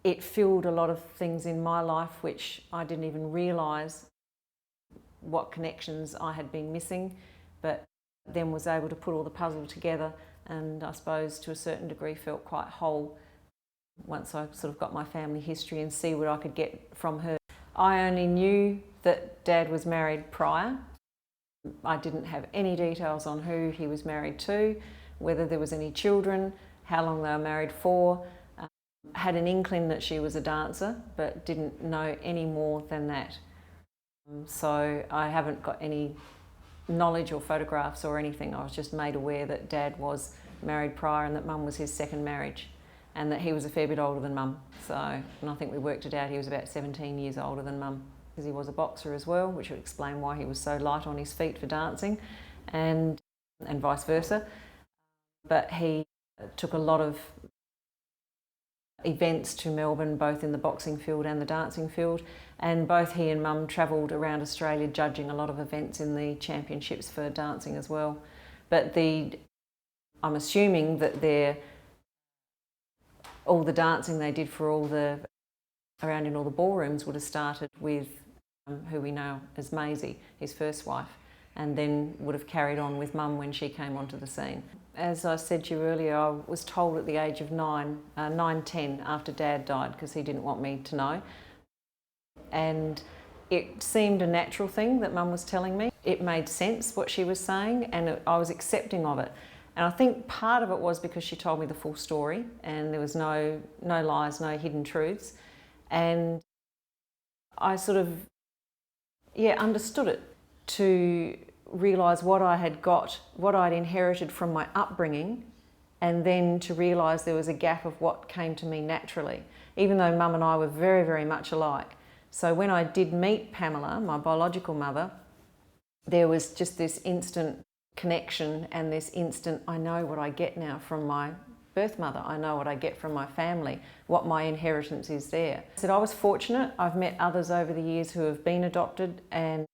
It filled a lot of things in my life which I didn't even realise what connections I had been missing, but then was able to put all the puzzle together, and I suppose to a certain degree felt quite whole once I sort of got my family history and see what I could get from her. I only knew that Dad was married prior. I didn't have any details on who he was married to, whether there was any children, how long they were married for. Had an inkling that she was a dancer, but didn't know any more than that. So I haven't got any knowledge or photographs or anything. I was just made aware that Dad was married prior and that Mum was his second marriage, and that he was a fair bit older than Mum. And I think we worked it out, he was about 17 years older than Mum, because he was a boxer as well, which would explain why he was so light on his feet for dancing, and vice versa. But he took a lot of events to Melbourne, both in the boxing field and the dancing field, and both he and Mum travelled around Australia judging a lot of events in the championships for dancing as well. But I'm assuming that all the dancing they did for around in all the ballrooms would have started with who we know as Maisie, his first wife, and then would have carried on with Mum when she came onto the scene. As I said to you earlier, I was told at the age of 10, after Dad died, because he didn't want me to know. And it seemed a natural thing that Mum was telling me. It made sense what she was saying, and I was accepting of it. And I think part of it was because she told me the full story, and there was no lies, no hidden truths. And I sort of, understood it, to realise what I had got, what I'd inherited from my upbringing, and then to realise there was a gap of what came to me naturally, even though Mum and I were very, very much alike. So when I did meet Pamela, my biological mother, there was just this instant connection and this instant, I know what I get now from my birth mother, I know what I get from my family, what my inheritance is there. I said I was fortunate. I've met others over the years who have been adopted and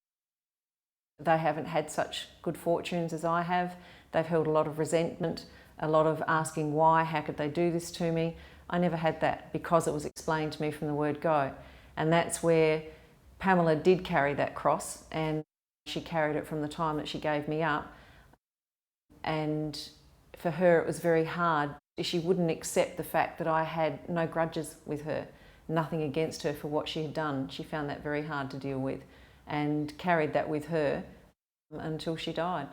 they haven't had such good fortunes as I have. They've held a lot of resentment, a lot of asking why, how could they do this to me? I never had that because it was explained to me from the word go. And that's where Pamela did carry that cross, and she carried it from the time that she gave me up. And for her it was very hard. She wouldn't accept the fact that I had no grudges with her, nothing against her for what she had done. She found that very hard to deal with, and carried that with her until she died.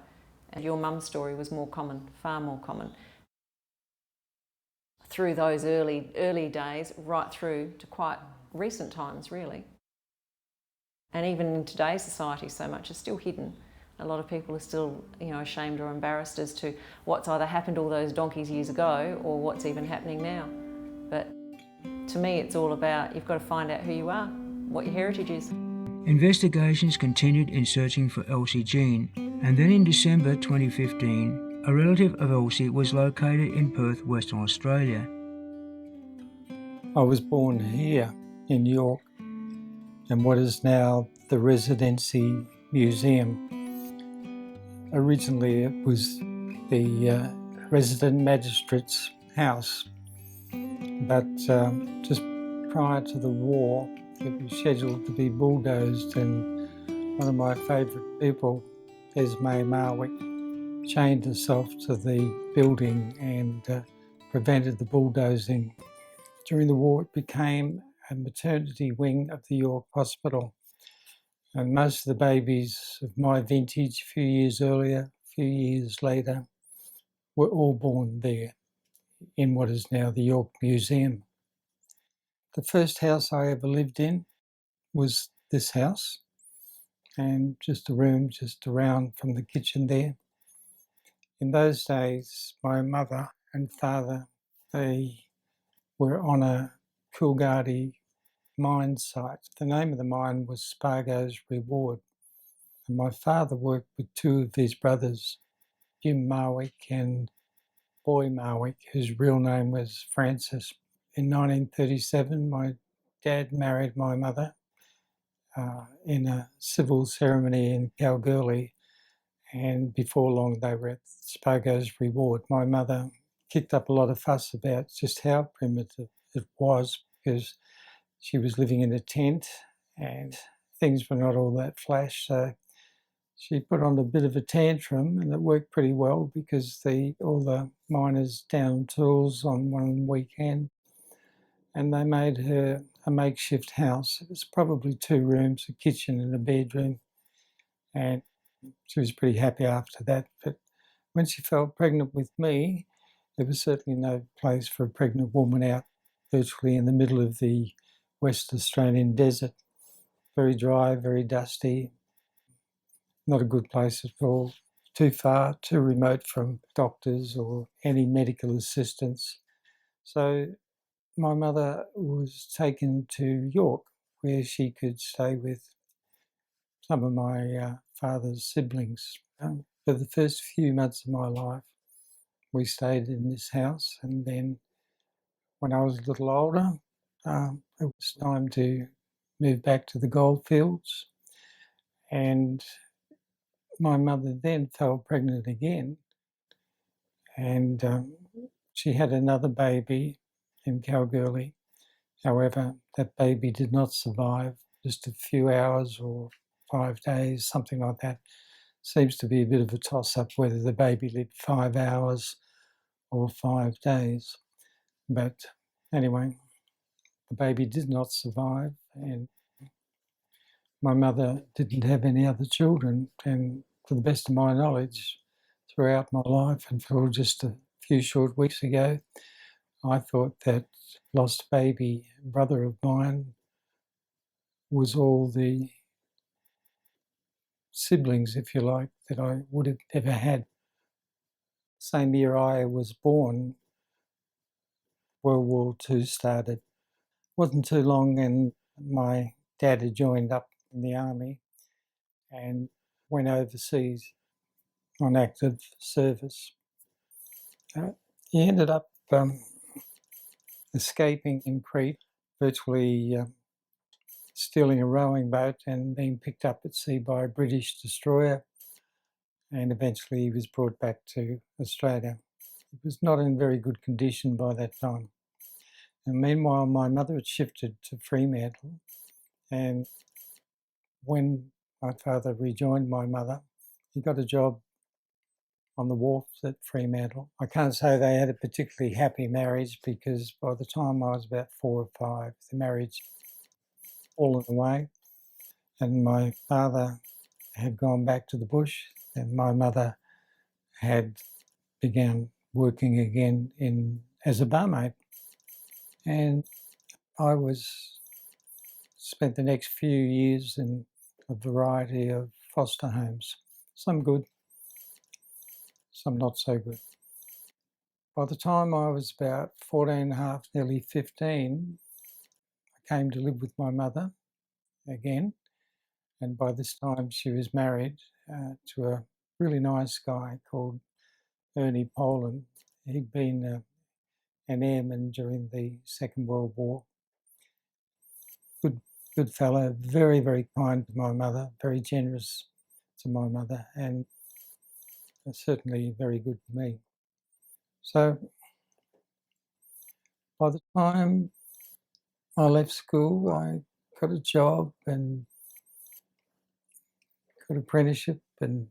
And your mum's story was more common, far more common. Through those early days, right through to quite recent times, really. And even in today's society, so much is still hidden. A lot of people are still, ashamed or embarrassed as to what's either happened all those donkeys years ago or what's even happening now. But to me, it's all about, you've got to find out who you are, what your heritage is. Investigations continued in searching for Elsie Jean, and then in December 2015, a relative of Elsie was located in Perth, Western Australia. I was born here in York, in what is now the Residency Museum. Originally it was the resident magistrate's house, but just prior to the war it was scheduled to be bulldozed, and one of my favourite people, Esme Marwick, chained herself to the building and prevented the bulldozing. During the war it became a maternity wing of the York Hospital, and most of the babies of my vintage, a few years earlier, a few years later, were all born there in what is now the York Museum. The first house I ever lived in was this house, and just a room just around from the kitchen there. In those days, my mother and father, they were on a Coolgardie mine site. The name of the mine was Spargo's Reward. And my father worked with two of his brothers, Jim Marwick and Boy Marwick, whose real name was Francis. In 1937, my dad married my mother in a civil ceremony in Kalgoorlie, and before long they were at Spargo's Reward. My mother kicked up a lot of fuss about just how primitive it was, because she was living in a tent and things were not all that flash, so she put on a bit of a tantrum, and it worked pretty well because all the miners down tools on one weekend, and they made her a makeshift house. It was probably 2 rooms, a kitchen and a bedroom, and she was pretty happy after that. But when she fell pregnant with me, there was certainly no place for a pregnant woman out virtually in the middle of the West Australian desert. Very dry, very dusty, not a good place at all. Too far, too remote from doctors or any medical assistance. So my mother was taken to York, where she could stay with some of my father's siblings. For the first few months of my life, we stayed in this house, and then when I was a little older, it was time to move back to the goldfields, and my mother then fell pregnant again, and she had another baby in Kalgoorlie. However, that baby did not survive, just a few hours or 5 days, something like that. Seems to be a bit of a toss-up whether the baby lived 5 hours or 5 days. But anyway, the baby did not survive, and my mother didn't have any other children. And to the best of my knowledge, throughout my life until just a few short weeks ago, I thought that lost baby brother of mine was all the siblings, if you like, that I would have ever had. Same year I was born, World War II started. Wasn't too long and my dad had joined up in the army and went overseas on active service. He ended up escaping in Crete, virtually stealing a rowing boat and being picked up at sea by a British destroyer, and eventually he was brought back to Australia. It was not in very good condition by that time. And meanwhile, my mother had shifted to Fremantle, and when my father rejoined my mother, he got a job on the wharf at Fremantle. I can't say they had a particularly happy marriage, because by the time I was about 4 or 5, the marriage fallen away, and my father had gone back to the bush, and my mother had begun working again as a barmaid. And I spent the next few years in a variety of foster homes, some good, some not so good. By the time I was about 14 and a half, nearly 15, I came to live with my mother again. And by this time she was married to a really nice guy called Ernie Poland. He'd been an airman during the Second World War. Good fellow, very, very kind to my mother, very generous to my mother. And certainly very good for me. So by the time I left school, I got a job and got apprenticeship, and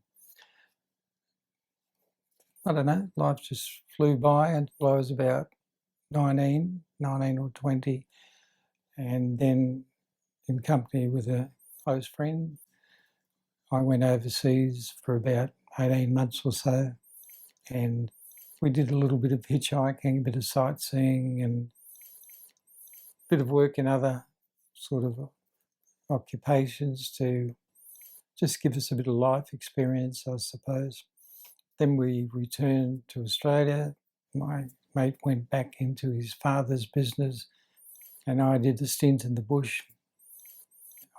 I don't know, life just flew by until I was about 19 or 20, and then in company with a close friend, I went overseas for about 18 months or so, and we did a little bit of hitchhiking, a bit of sightseeing, and a bit of work in other sort of occupations to just give us a bit of life experience, I suppose. Then we returned to Australia. My mate went back into his father's business, and I did a stint in the bush.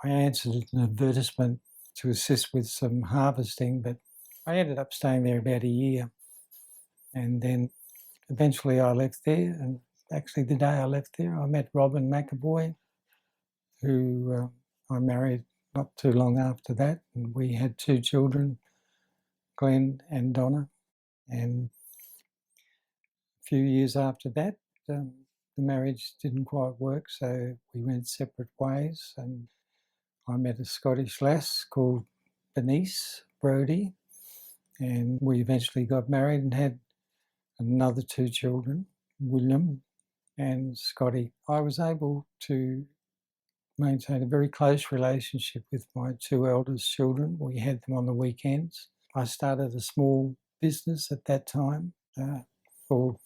I answered an advertisement to assist with some harvesting, but I ended up staying there about a year. And then eventually I left there, and actually the day I left there, I met Robin McAvoy, who I married not too long after that, and we had 2 children, Glenn and Donna. And a few years after that, the marriage didn't quite work, so we went separate ways, and I met a Scottish lass called Bernice Brodie, and we eventually got married and had another 2 children, William and Scotty. I was able to maintain a very close relationship with my 2 eldest children. We had them on the weekends. I started a small business at that time called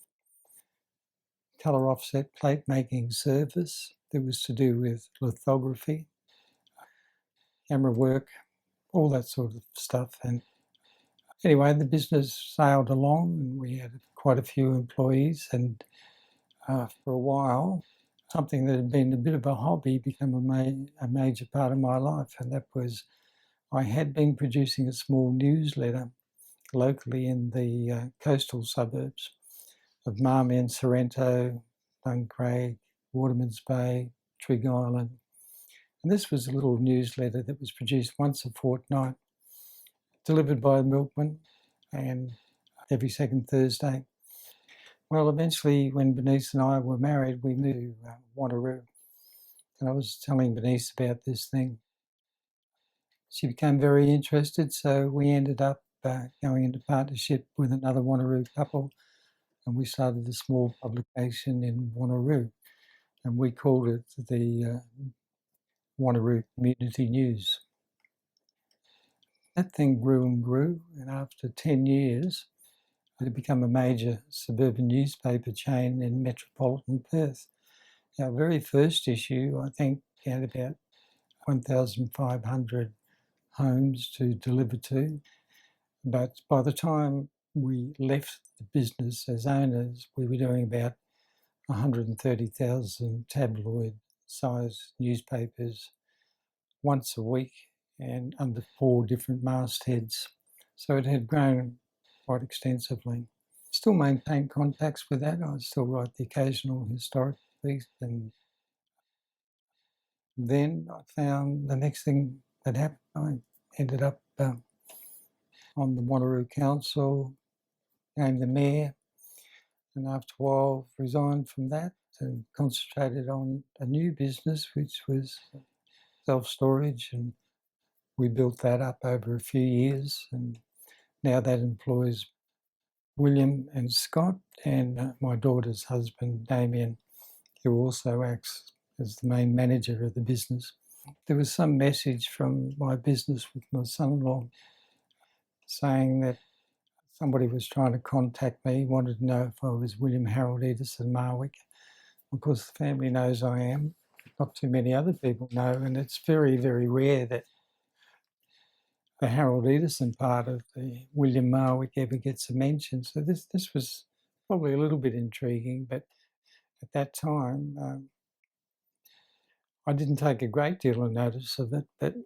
Colour Offset Plate Making Service. It was to do with lithography, camera work, all that sort of stuff. And anyway, the business sailed along, and we had quite a few employees. And for a while, something that had been a bit of a hobby became a major part of my life, and that was I had been producing a small newsletter locally in the coastal suburbs of Marmion, Sorrento, Duncraig, Waterman's Bay, Trigg Island. And this was a little newsletter that was produced once a fortnight, delivered by a milkman, and every second Thursday. Well, eventually, when Bernice and I were married, we moved to Wanneroo. And I was telling Bernice about this thing. She became very interested, so we ended up going into partnership with another Wanneroo couple, and we started a small publication in Wanneroo, and we called it the Wanneroo Community News. That thing grew and grew, and after 10 years, it had become a major suburban newspaper chain in metropolitan Perth. Our very first issue, I think, had about 1,500 homes to deliver to. But by the time we left the business as owners, we were doing about 130,000 tabloid-sized newspapers once a week and under 4 different mastheads. So it had grown quite extensively. Still maintain contacts with that. I still write the occasional historic piece, and then I found the next thing that happened. I ended up on the Wanneroo Council, became the mayor, and after a while resigned from that and concentrated on a new business, which was self-storage, and we built that up over a few years, and now that employs William and Scott and my daughter's husband, Damien, who also acts as the main manager of the business. There was some message from my business with my son-in-law saying that somebody was trying to contact me, wanted to know if I was William Harold Edison Marwick. Of course, the family knows I am. Not too many other people know, and it's very, very rare that the Harold Edison part of the William Marwick ever gets a mention. So this was probably a little bit intriguing, but at that time, I didn't take a great deal of notice of it, but a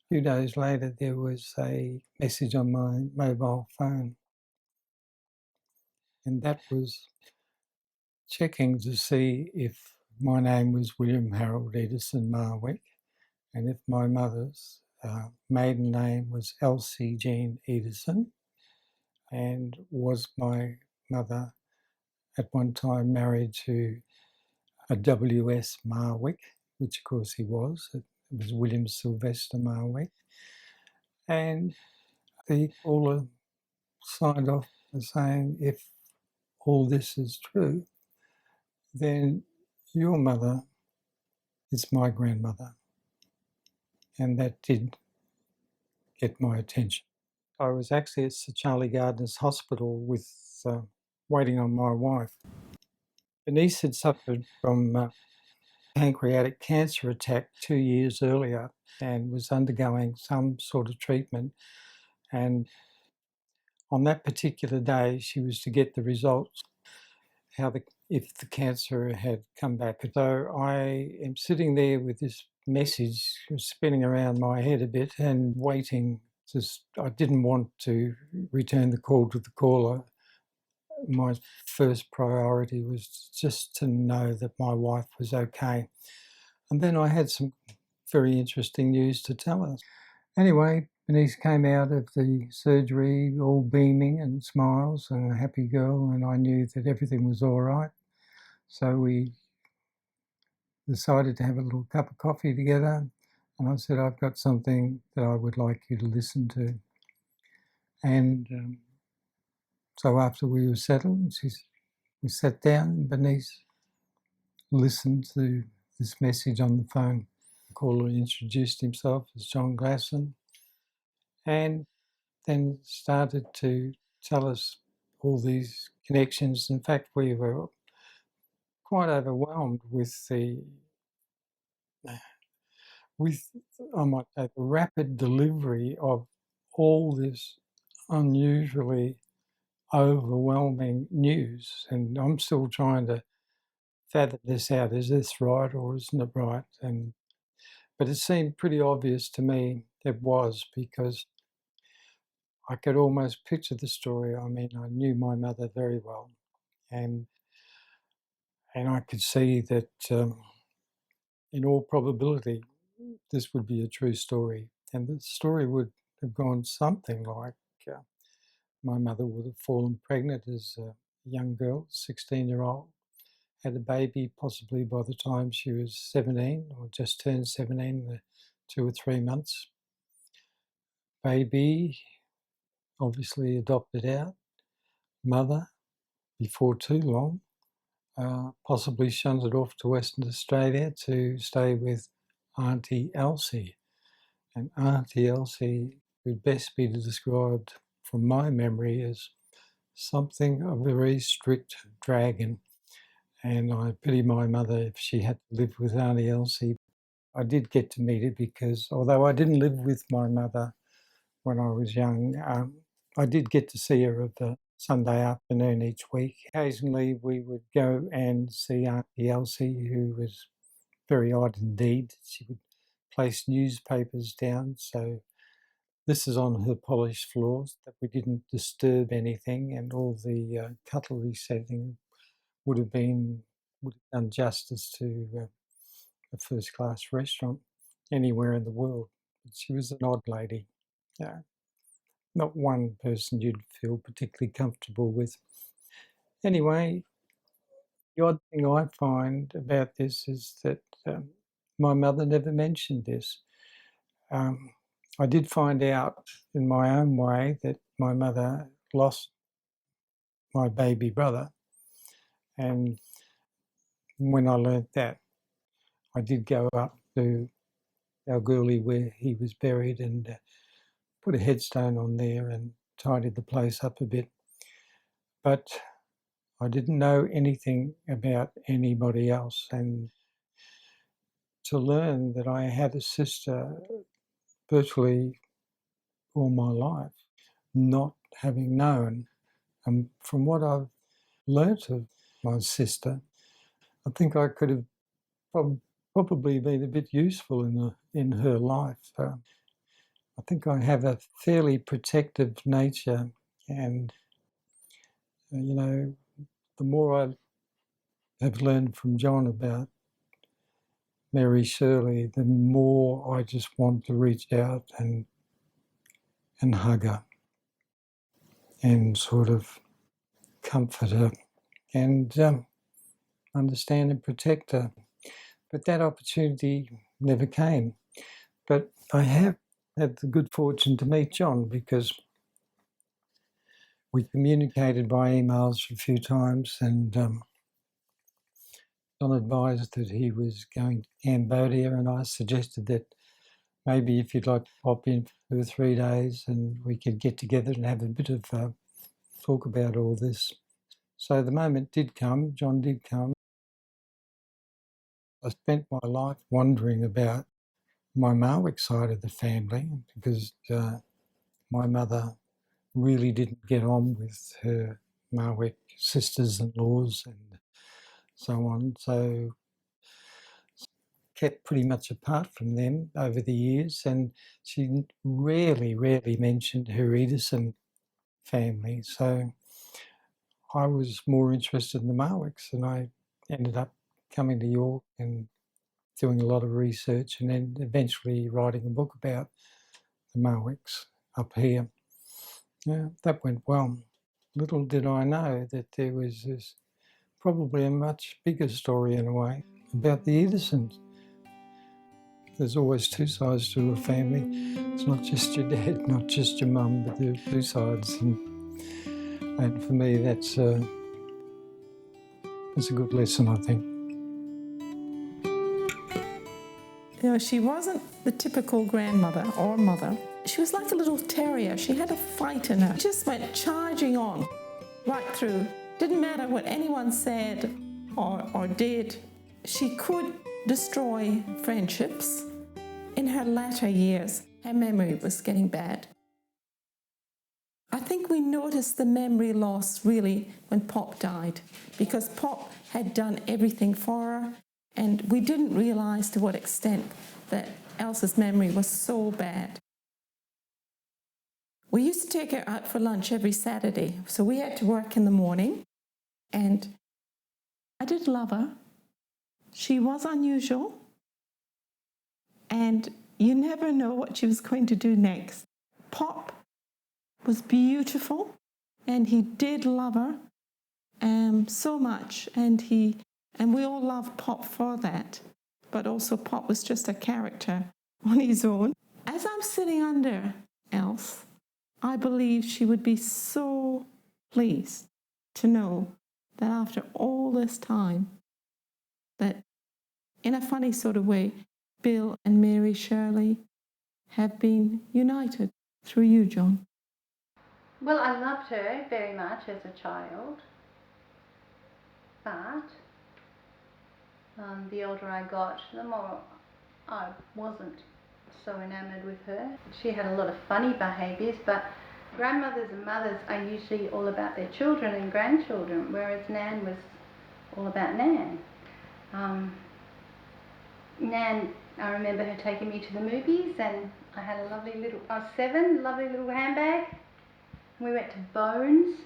few days later there was a message on my mobile phone, and that was checking to see if my name was William Harold Edison Marwick, and if my mother's maiden name was Elsie Jean Edison, and was my mother at one time married to a W.S. Marwick, which of course he was. It was William Sylvester Marwick. And the caller signed off by saying, if all this is true, then your mother is my grandmother. And that did get my attention. I was actually at Sir Charlie Gardner's hospital with waiting on my wife. Bernice had suffered from pancreatic cancer attack 2 years earlier and was undergoing some sort of treatment. And on that particular day, she was to get the results, if the cancer had come back. So I am sitting there with this message spinning around my head a bit and waiting. I didn't want to return the call to the caller. My first priority was just to know that my wife was okay. And then I had some very interesting news to tell us. Anyway, Bernice came out of the surgery all beaming and smiles and a happy girl, and I knew that everything was all right. So we decided to have a little cup of coffee together, and I said, I've got something that I would like you to listen to. And so after we were settled, we sat down, and Bernice listened to this message on the phone. The caller introduced himself as John Glasson and then started to tell us all these connections. In fact, we were quite overwhelmed with I might say, the rapid delivery of all this unusually overwhelming news. And I'm still trying to fathom this out. Is this right or isn't it right? But it seemed pretty obvious to me it was, because I could almost picture the story. I mean, I knew my mother very well, and I could see that in all probability this would be a true story, and the story would have gone something like my mother would have fallen pregnant as a young girl, 16-year-old, had a baby possibly by the time she was 17 or just turned 17, 2 or 3 months. Baby obviously adopted out. Mother, before too long, possibly shunted off to Western Australia to stay with Auntie Elsie. And Auntie Elsie would best be described from my memory as something of a very strict dragon. And I pity my mother if she had to live with Auntie Elsie. I did get to meet her because although I didn't live with my mother when I was young, I did get to see her of a Sunday afternoon each week. Occasionally we would go and see Auntie Elsie, who was very odd indeed. She would place newspapers down, so this is on her polished floors, that we didn't disturb anything, and all the cutlery setting would have done justice to a first-class restaurant anywhere in the world. But she was an odd lady. Not one person you'd feel particularly comfortable with. Anyway, the odd thing I find about this is that my mother never mentioned this. I did find out in my own way that my mother lost my baby brother, and when I learnt that, I did go up to Kalgoorlie where he was buried and put a headstone on there and tidied the place up a bit. But I didn't know anything about anybody else, and to learn that I had a sister virtually all my life, not having known, and from what I've learnt of my sister, I think I could have probably been a bit useful in her life. I think I have a fairly protective nature, and the more I have learned from John about Mary Shirley, the more I just want to reach out and hug her. and sort of comfort her and understand and protect her. But that opportunity never came. But I have had the good fortune to meet John, because we communicated by emails a few times, and John advised that he was going to Cambodia, and I suggested that maybe if you'd like to pop in for 3 days and we could get together and have a bit of talk about all this. So the moment did come, John did come. I spent my life wondering about my Malwick side of the family, because my mother really didn't get on with her Malwick sisters-in-laws and so on, so kept pretty much apart from them over the years, and she rarely mentioned her Edison family. So I was more interested in the Malwicks, and I ended up coming to York and doing a lot of research, and then eventually writing a book about the Malwicks up here. Yeah, that went well. Little did I know that there was this probably a much bigger story in a way about the Edisons. There's always two sides to a family. It's not just your dad, not just your mum, but there are two sides. And for me, that's a good lesson, I think. You know, she wasn't the typical grandmother or mother. She was like a little terrier. She had a fight in her. She just went charging on, right through. Didn't matter what anyone said or did. She could destroy friendships. In her latter years, her memory was getting bad. I think we noticed the memory loss really when Pop died, because Pop had done everything for her, and we didn't realise to what extent that Elsa's memory was so bad. We used to take her out for lunch every Saturday, so we had to work in the morning, and I did love her. She was unusual, and you never know what she was going to do next. Pop was beautiful, and he did love her so much, and we all loved Pop for that. But also Pop was just a character on his own. As I'm sitting under Else, I believe she would be so pleased to know that after all this time, that in a funny sort of way, Bill and Mary Shirley have been united through you, John. Well, I loved her very much as a child, but the older I got, the more I wasn't so enamoured with her. She had a lot of funny behaviours, but grandmothers and mothers are usually all about their children and grandchildren, whereas Nan was all about Nan. Nan, I remember her taking me to the movies, and I had a lovely little, I was 7, lovely little handbag. We went to Bones,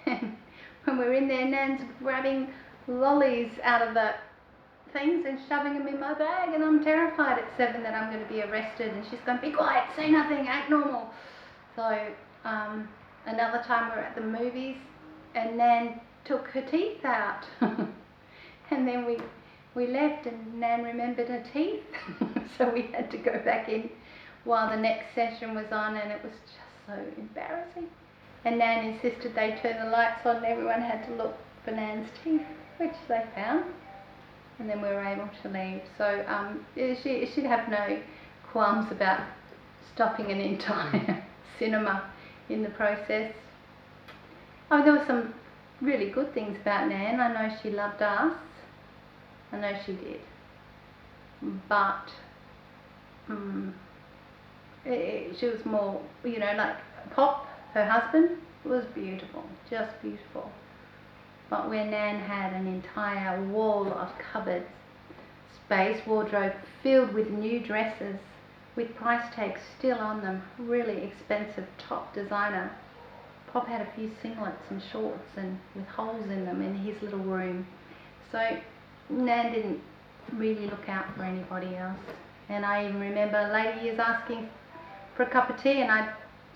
and when we were in there, Nan's grabbing lollies out of the things and shoving them in my bag, and I'm terrified at 7 that I'm going to be arrested, and she's going, be quiet, say nothing, act normal. So another time we were at the movies, and Nan took her teeth out, and then we left, and Nan remembered her teeth, so we had to go back in while the next session was on, and it was just so embarrassing. And Nan insisted they turn the lights on, and everyone had to look for Nan's teeth, which they found, and then we were able to leave. So she'd have no qualms about stopping an entire cinema in the process. Oh, there were some really good things about Nan. I know she loved us. I know she did. But she was more, you know, like Pop, her husband, was beautiful, just beautiful. But where Nan had an entire wall of cupboard space, wardrobe filled with new dresses, with price tags still on them, really expensive top designer. Pop had a few singlets and shorts and with holes in them in his little room. So Nan didn't really look out for anybody else. And I even remember later years asking for a cup of tea, and I'd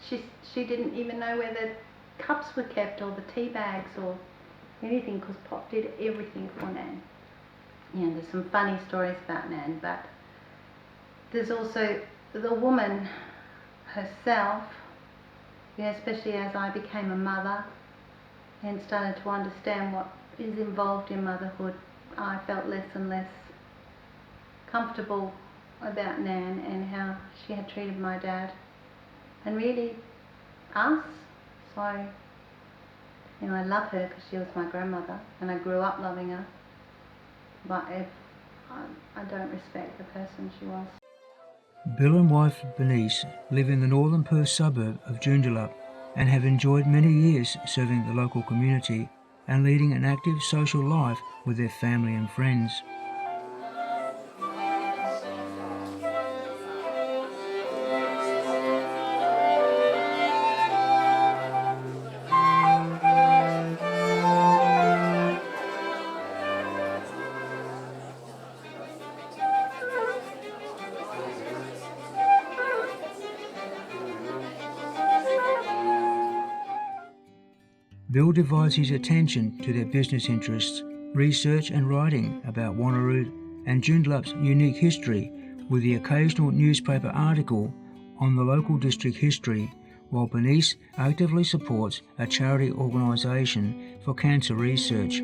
she didn't even know where the cups were kept or the tea bags or anything, because Pop did everything for Nan. You know, there's some funny stories about Nan, but there's also the woman herself, you know, especially as I became a mother and started to understand what is involved in motherhood, I felt less and less comfortable about Nan and how she had treated my dad and really us. So, you know, I love her because she was my grandmother and I grew up loving her, but if I don't respect the person she was. Bill and wife Bernice live in the northern Perth suburb of Joondalup and have enjoyed many years serving the local community and leading an active social life with their family and friends. Bill divides his attention to their business interests, research and writing about Wanneroo and Joondalup's unique history, with the occasional newspaper article on the local district history, while Bernice actively supports a charity organisation for cancer research.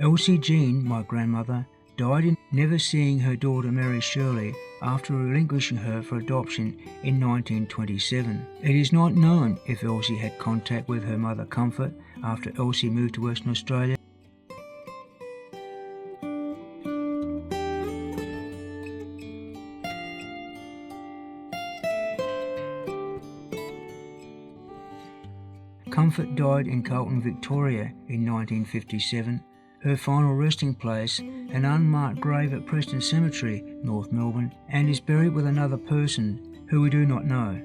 Elsie Jean, my grandmother, died in never seeing her daughter Mary Shirley after relinquishing her for adoption in 1927. It is not known if Elsie had contact with her mother Comfort after Elsie moved to Western Australia. Comfort died in Carlton, Victoria in 1957. Her final resting place, an unmarked grave at Preston Cemetery, North Melbourne, and is buried with another person who we do not know.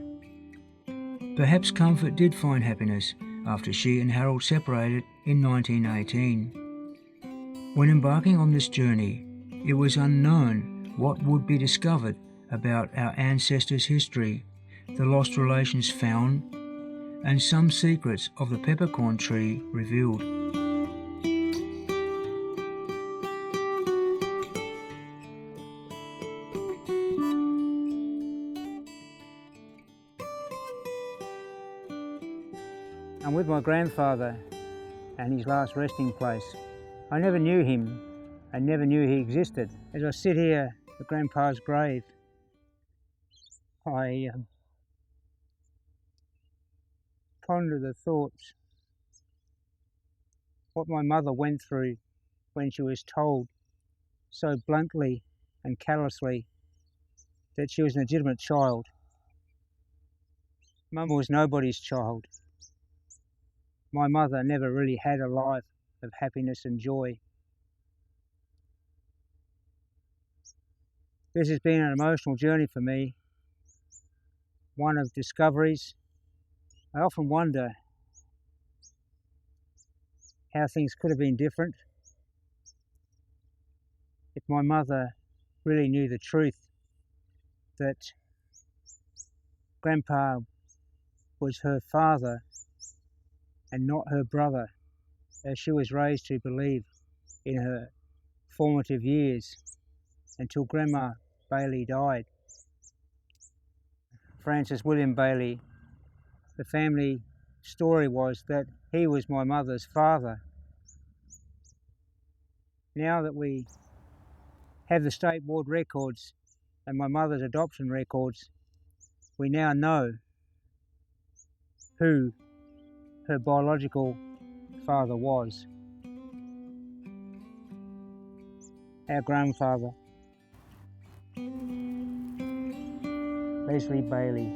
Perhaps Comfort did find happiness after she and Harold separated in 1918. When embarking on this journey, it was unknown what would be discovered about our ancestors' history, the lost relations found, and some secrets of the peppercorn tree revealed. I'm with my grandfather and his last resting place. I never knew him and never knew he existed. As I sit here at Grandpa's grave, I ponder the thoughts, what my mother went through when she was told so bluntly and callously that she was an illegitimate child. Mum was nobody's child. My mother never really had a life of happiness and joy. This has been an emotional journey for me, one of discoveries. I often wonder how things could have been different if my mother really knew the truth, that Grandpa was her father and not her brother, as she was raised to believe in her formative years until Grandma Bailey died. Francis William Bailey, the family story was that he was my mother's father. Now that we have the state board records and my mother's adoption records, we now know who her biological father was. Our grandfather, Leslie Bailey.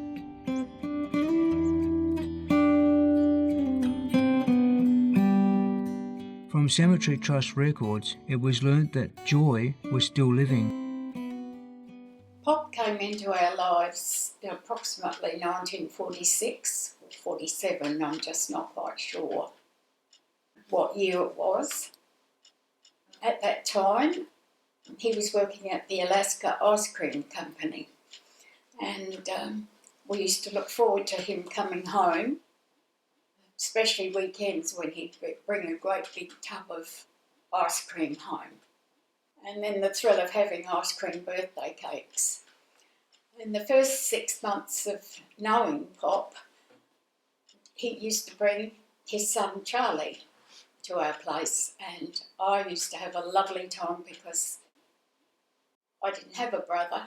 From Cemetery Trust records, it was learnt that Joy was still living. Pop came into our lives approximately 1946 or 47, I'm just not quite sure what year it was. At that time, he was working at the Alaska Ice Cream Company, and we used to look forward to him coming home, especially weekends when he'd bring a great big tub of ice cream home. And then the thrill of having ice cream birthday cakes. In the first 6 months of knowing Pop, he used to bring his son Charlie to our place, and I used to have a lovely time because I didn't have a brother,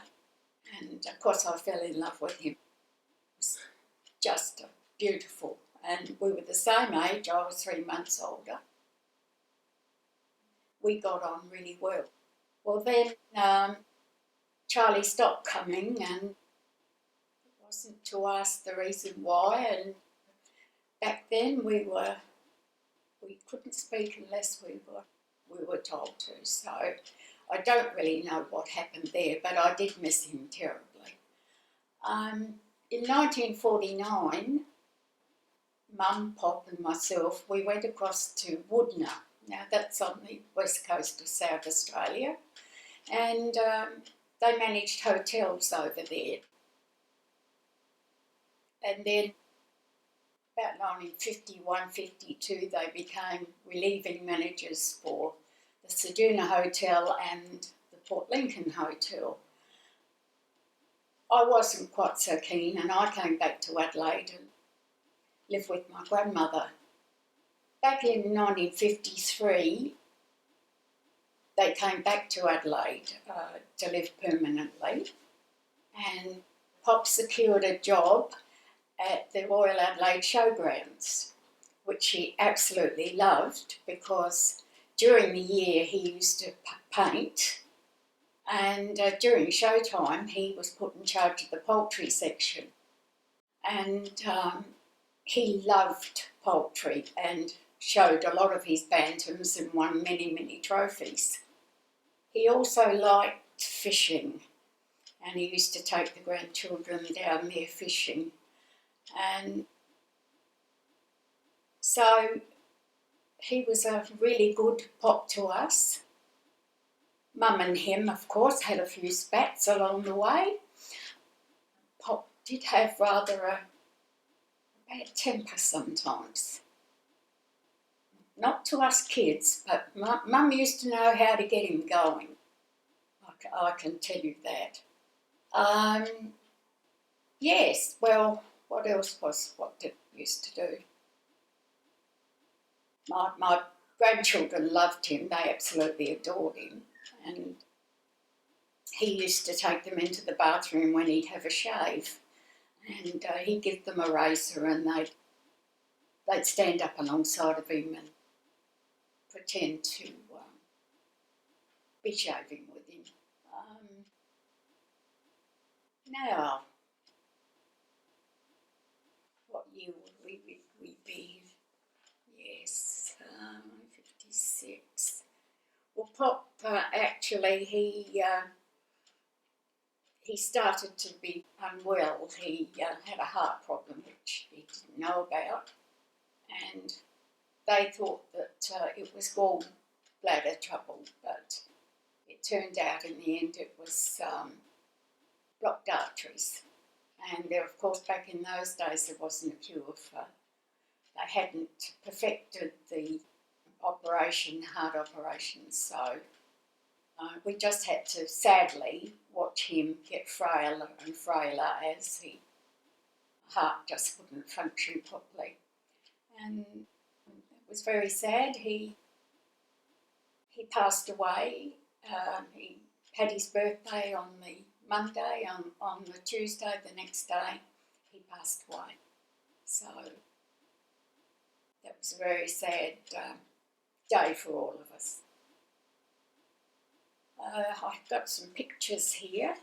and of course I fell in love with him. It was just beautiful, and we were the same age. I was 3 months older. We got on really well. Well, then Charlie stopped coming, and it wasn't to ask the reason why. And back then we couldn't speak unless we were told to. So I don't really know what happened there, but I did miss him terribly. In 1949, Mum, Pop, and myself, we went across to Woodner. Now that's on the west coast of South Australia. And they managed hotels over there. And then about 1951, 52, they became relieving managers for the Ceduna Hotel and the Port Lincoln Hotel. I wasn't quite so keen, and I came back to Adelaide and lived with my grandmother. Back in 1953, they came back to Adelaide to live permanently, and Pop secured a job at the Royal Adelaide Showgrounds, which he absolutely loved because during the year he used to paint, and during showtime he was put in charge of the poultry section. And he loved poultry and showed a lot of his bantams and won many, many trophies. He also liked fishing, and he used to take the grandchildren down there fishing. And so he was a really good Pop to us. Mum and him, of course, had a few spats along the way. Pop did have rather a bad temper sometimes. Not to us kids, but Mum used to know how to get him going. I can tell you that. Yes, well, what else what did we used to do? My grandchildren loved him. They absolutely adored him. And he used to take them into the bathroom when he'd have a shave. And he'd give them a razor, and they'd stand up alongside of him and pretend to be shaving with him. Now, what year would we be? Yes, 56. Well, Pop actually he started to be unwell. He had a heart problem which he didn't know about, and they thought that it was gallbladder trouble, but it turned out in the end it was blocked arteries. And there, of course, back in those days there wasn't a cure for, they hadn't perfected the heart operation, so we just had to sadly watch him get frailer and frailer as his heart just wouldn't function properly. And it was very sad. He passed away. He had his birthday on the Monday. On the Tuesday, the next day, he passed away. So that was a very sad day for all of us. I've got some pictures here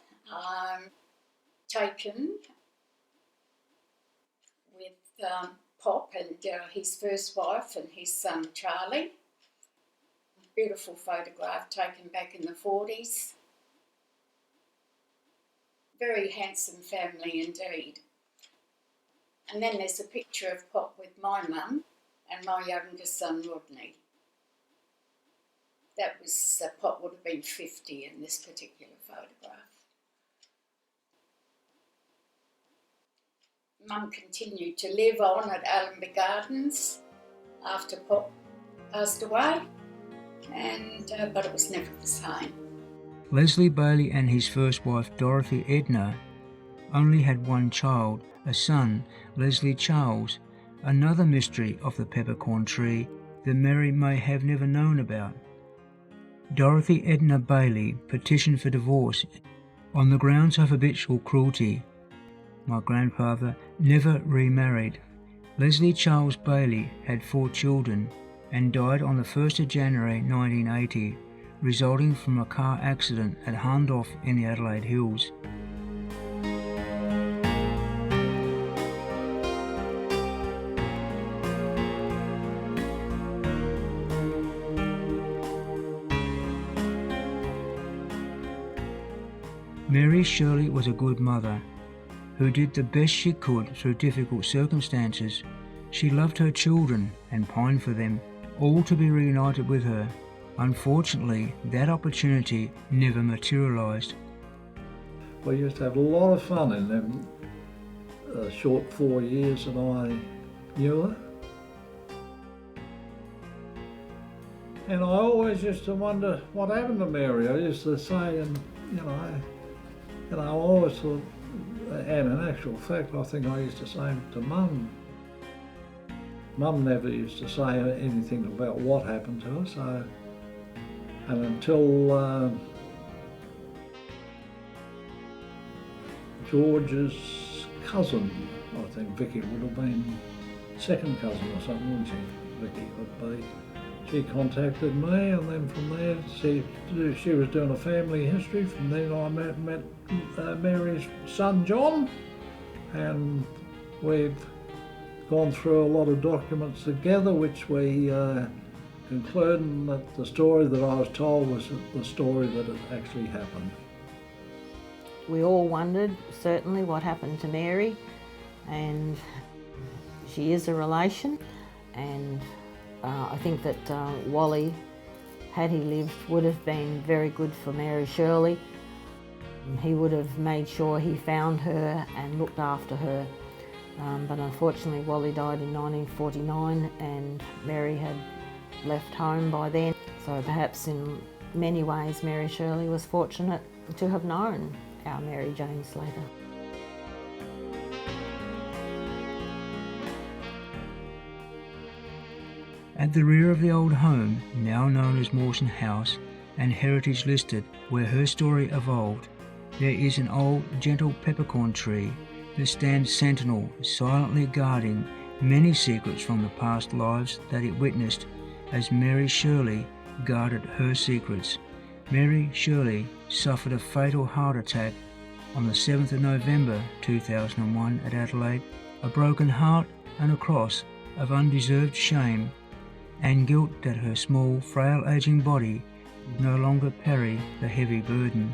taken with Pop and his first wife and his son Charlie. Beautiful photograph taken back in the 40s. very handsome family indeed. And then there's a picture of Pop with my mum and my youngest son Rodney. That was, Pop would have been 50 in this particular photograph. Mum continued to live on at Allenby Gardens after Pop passed away, but it was never the same. Leslie Bailey and his first wife Dorothy Edna only had one child, a son, Leslie Charles, another mystery of the peppercorn tree that Mary may have never known about. Dorothy Edna Bailey petitioned for divorce on the grounds of habitual cruelty. My grandfather never remarried. Leslie Charles Bailey had 4 children and died on the 1st of January 1980, resulting from a car accident at Hahndorf in the Adelaide Hills. Mary Shirley was a good mother who did the best she could through difficult circumstances. She loved her children and pined for them all to be reunited with her. Unfortunately, that opportunity never materialised. We used to have a lot of fun in them short 4 years that I knew her. And I always used to wonder what happened to Mary. I used to say, and I always thought, and in actual fact, I think I used to say to Mum. Mum never used to say anything about what happened to her, so, and until George's cousin, I think Vicky would have been second cousin or something, wouldn't she? Vicky would be. She contacted me, and then from there she was doing a family history. From then I met Mary's son John, and we've gone through a lot of documents together, which we concluded that the story that I was told was the story that had actually happened. We all wondered certainly what happened to Mary, and she is a relation, and I think that Wally, had he lived, would have been very good for Mary Shirley. He would have made sure he found her and looked after her. But unfortunately Wally died in 1949 and Mary had left home by then. So perhaps in many ways Mary Shirley was fortunate to have known our Mary Jane Slater. At the rear of the old home, now known as Mawson House and heritage listed, where her story evolved, there is an old, gentle peppercorn tree that stands sentinel, silently guarding many secrets from the past lives that it witnessed as Mary Shirley guarded her secrets. Mary Shirley suffered a fatal heart attack on the 7th of November 2001 at Adelaide, a broken heart and a cross of undeserved shame and guilt that her small, frail, aging body would no longer carry the heavy burden.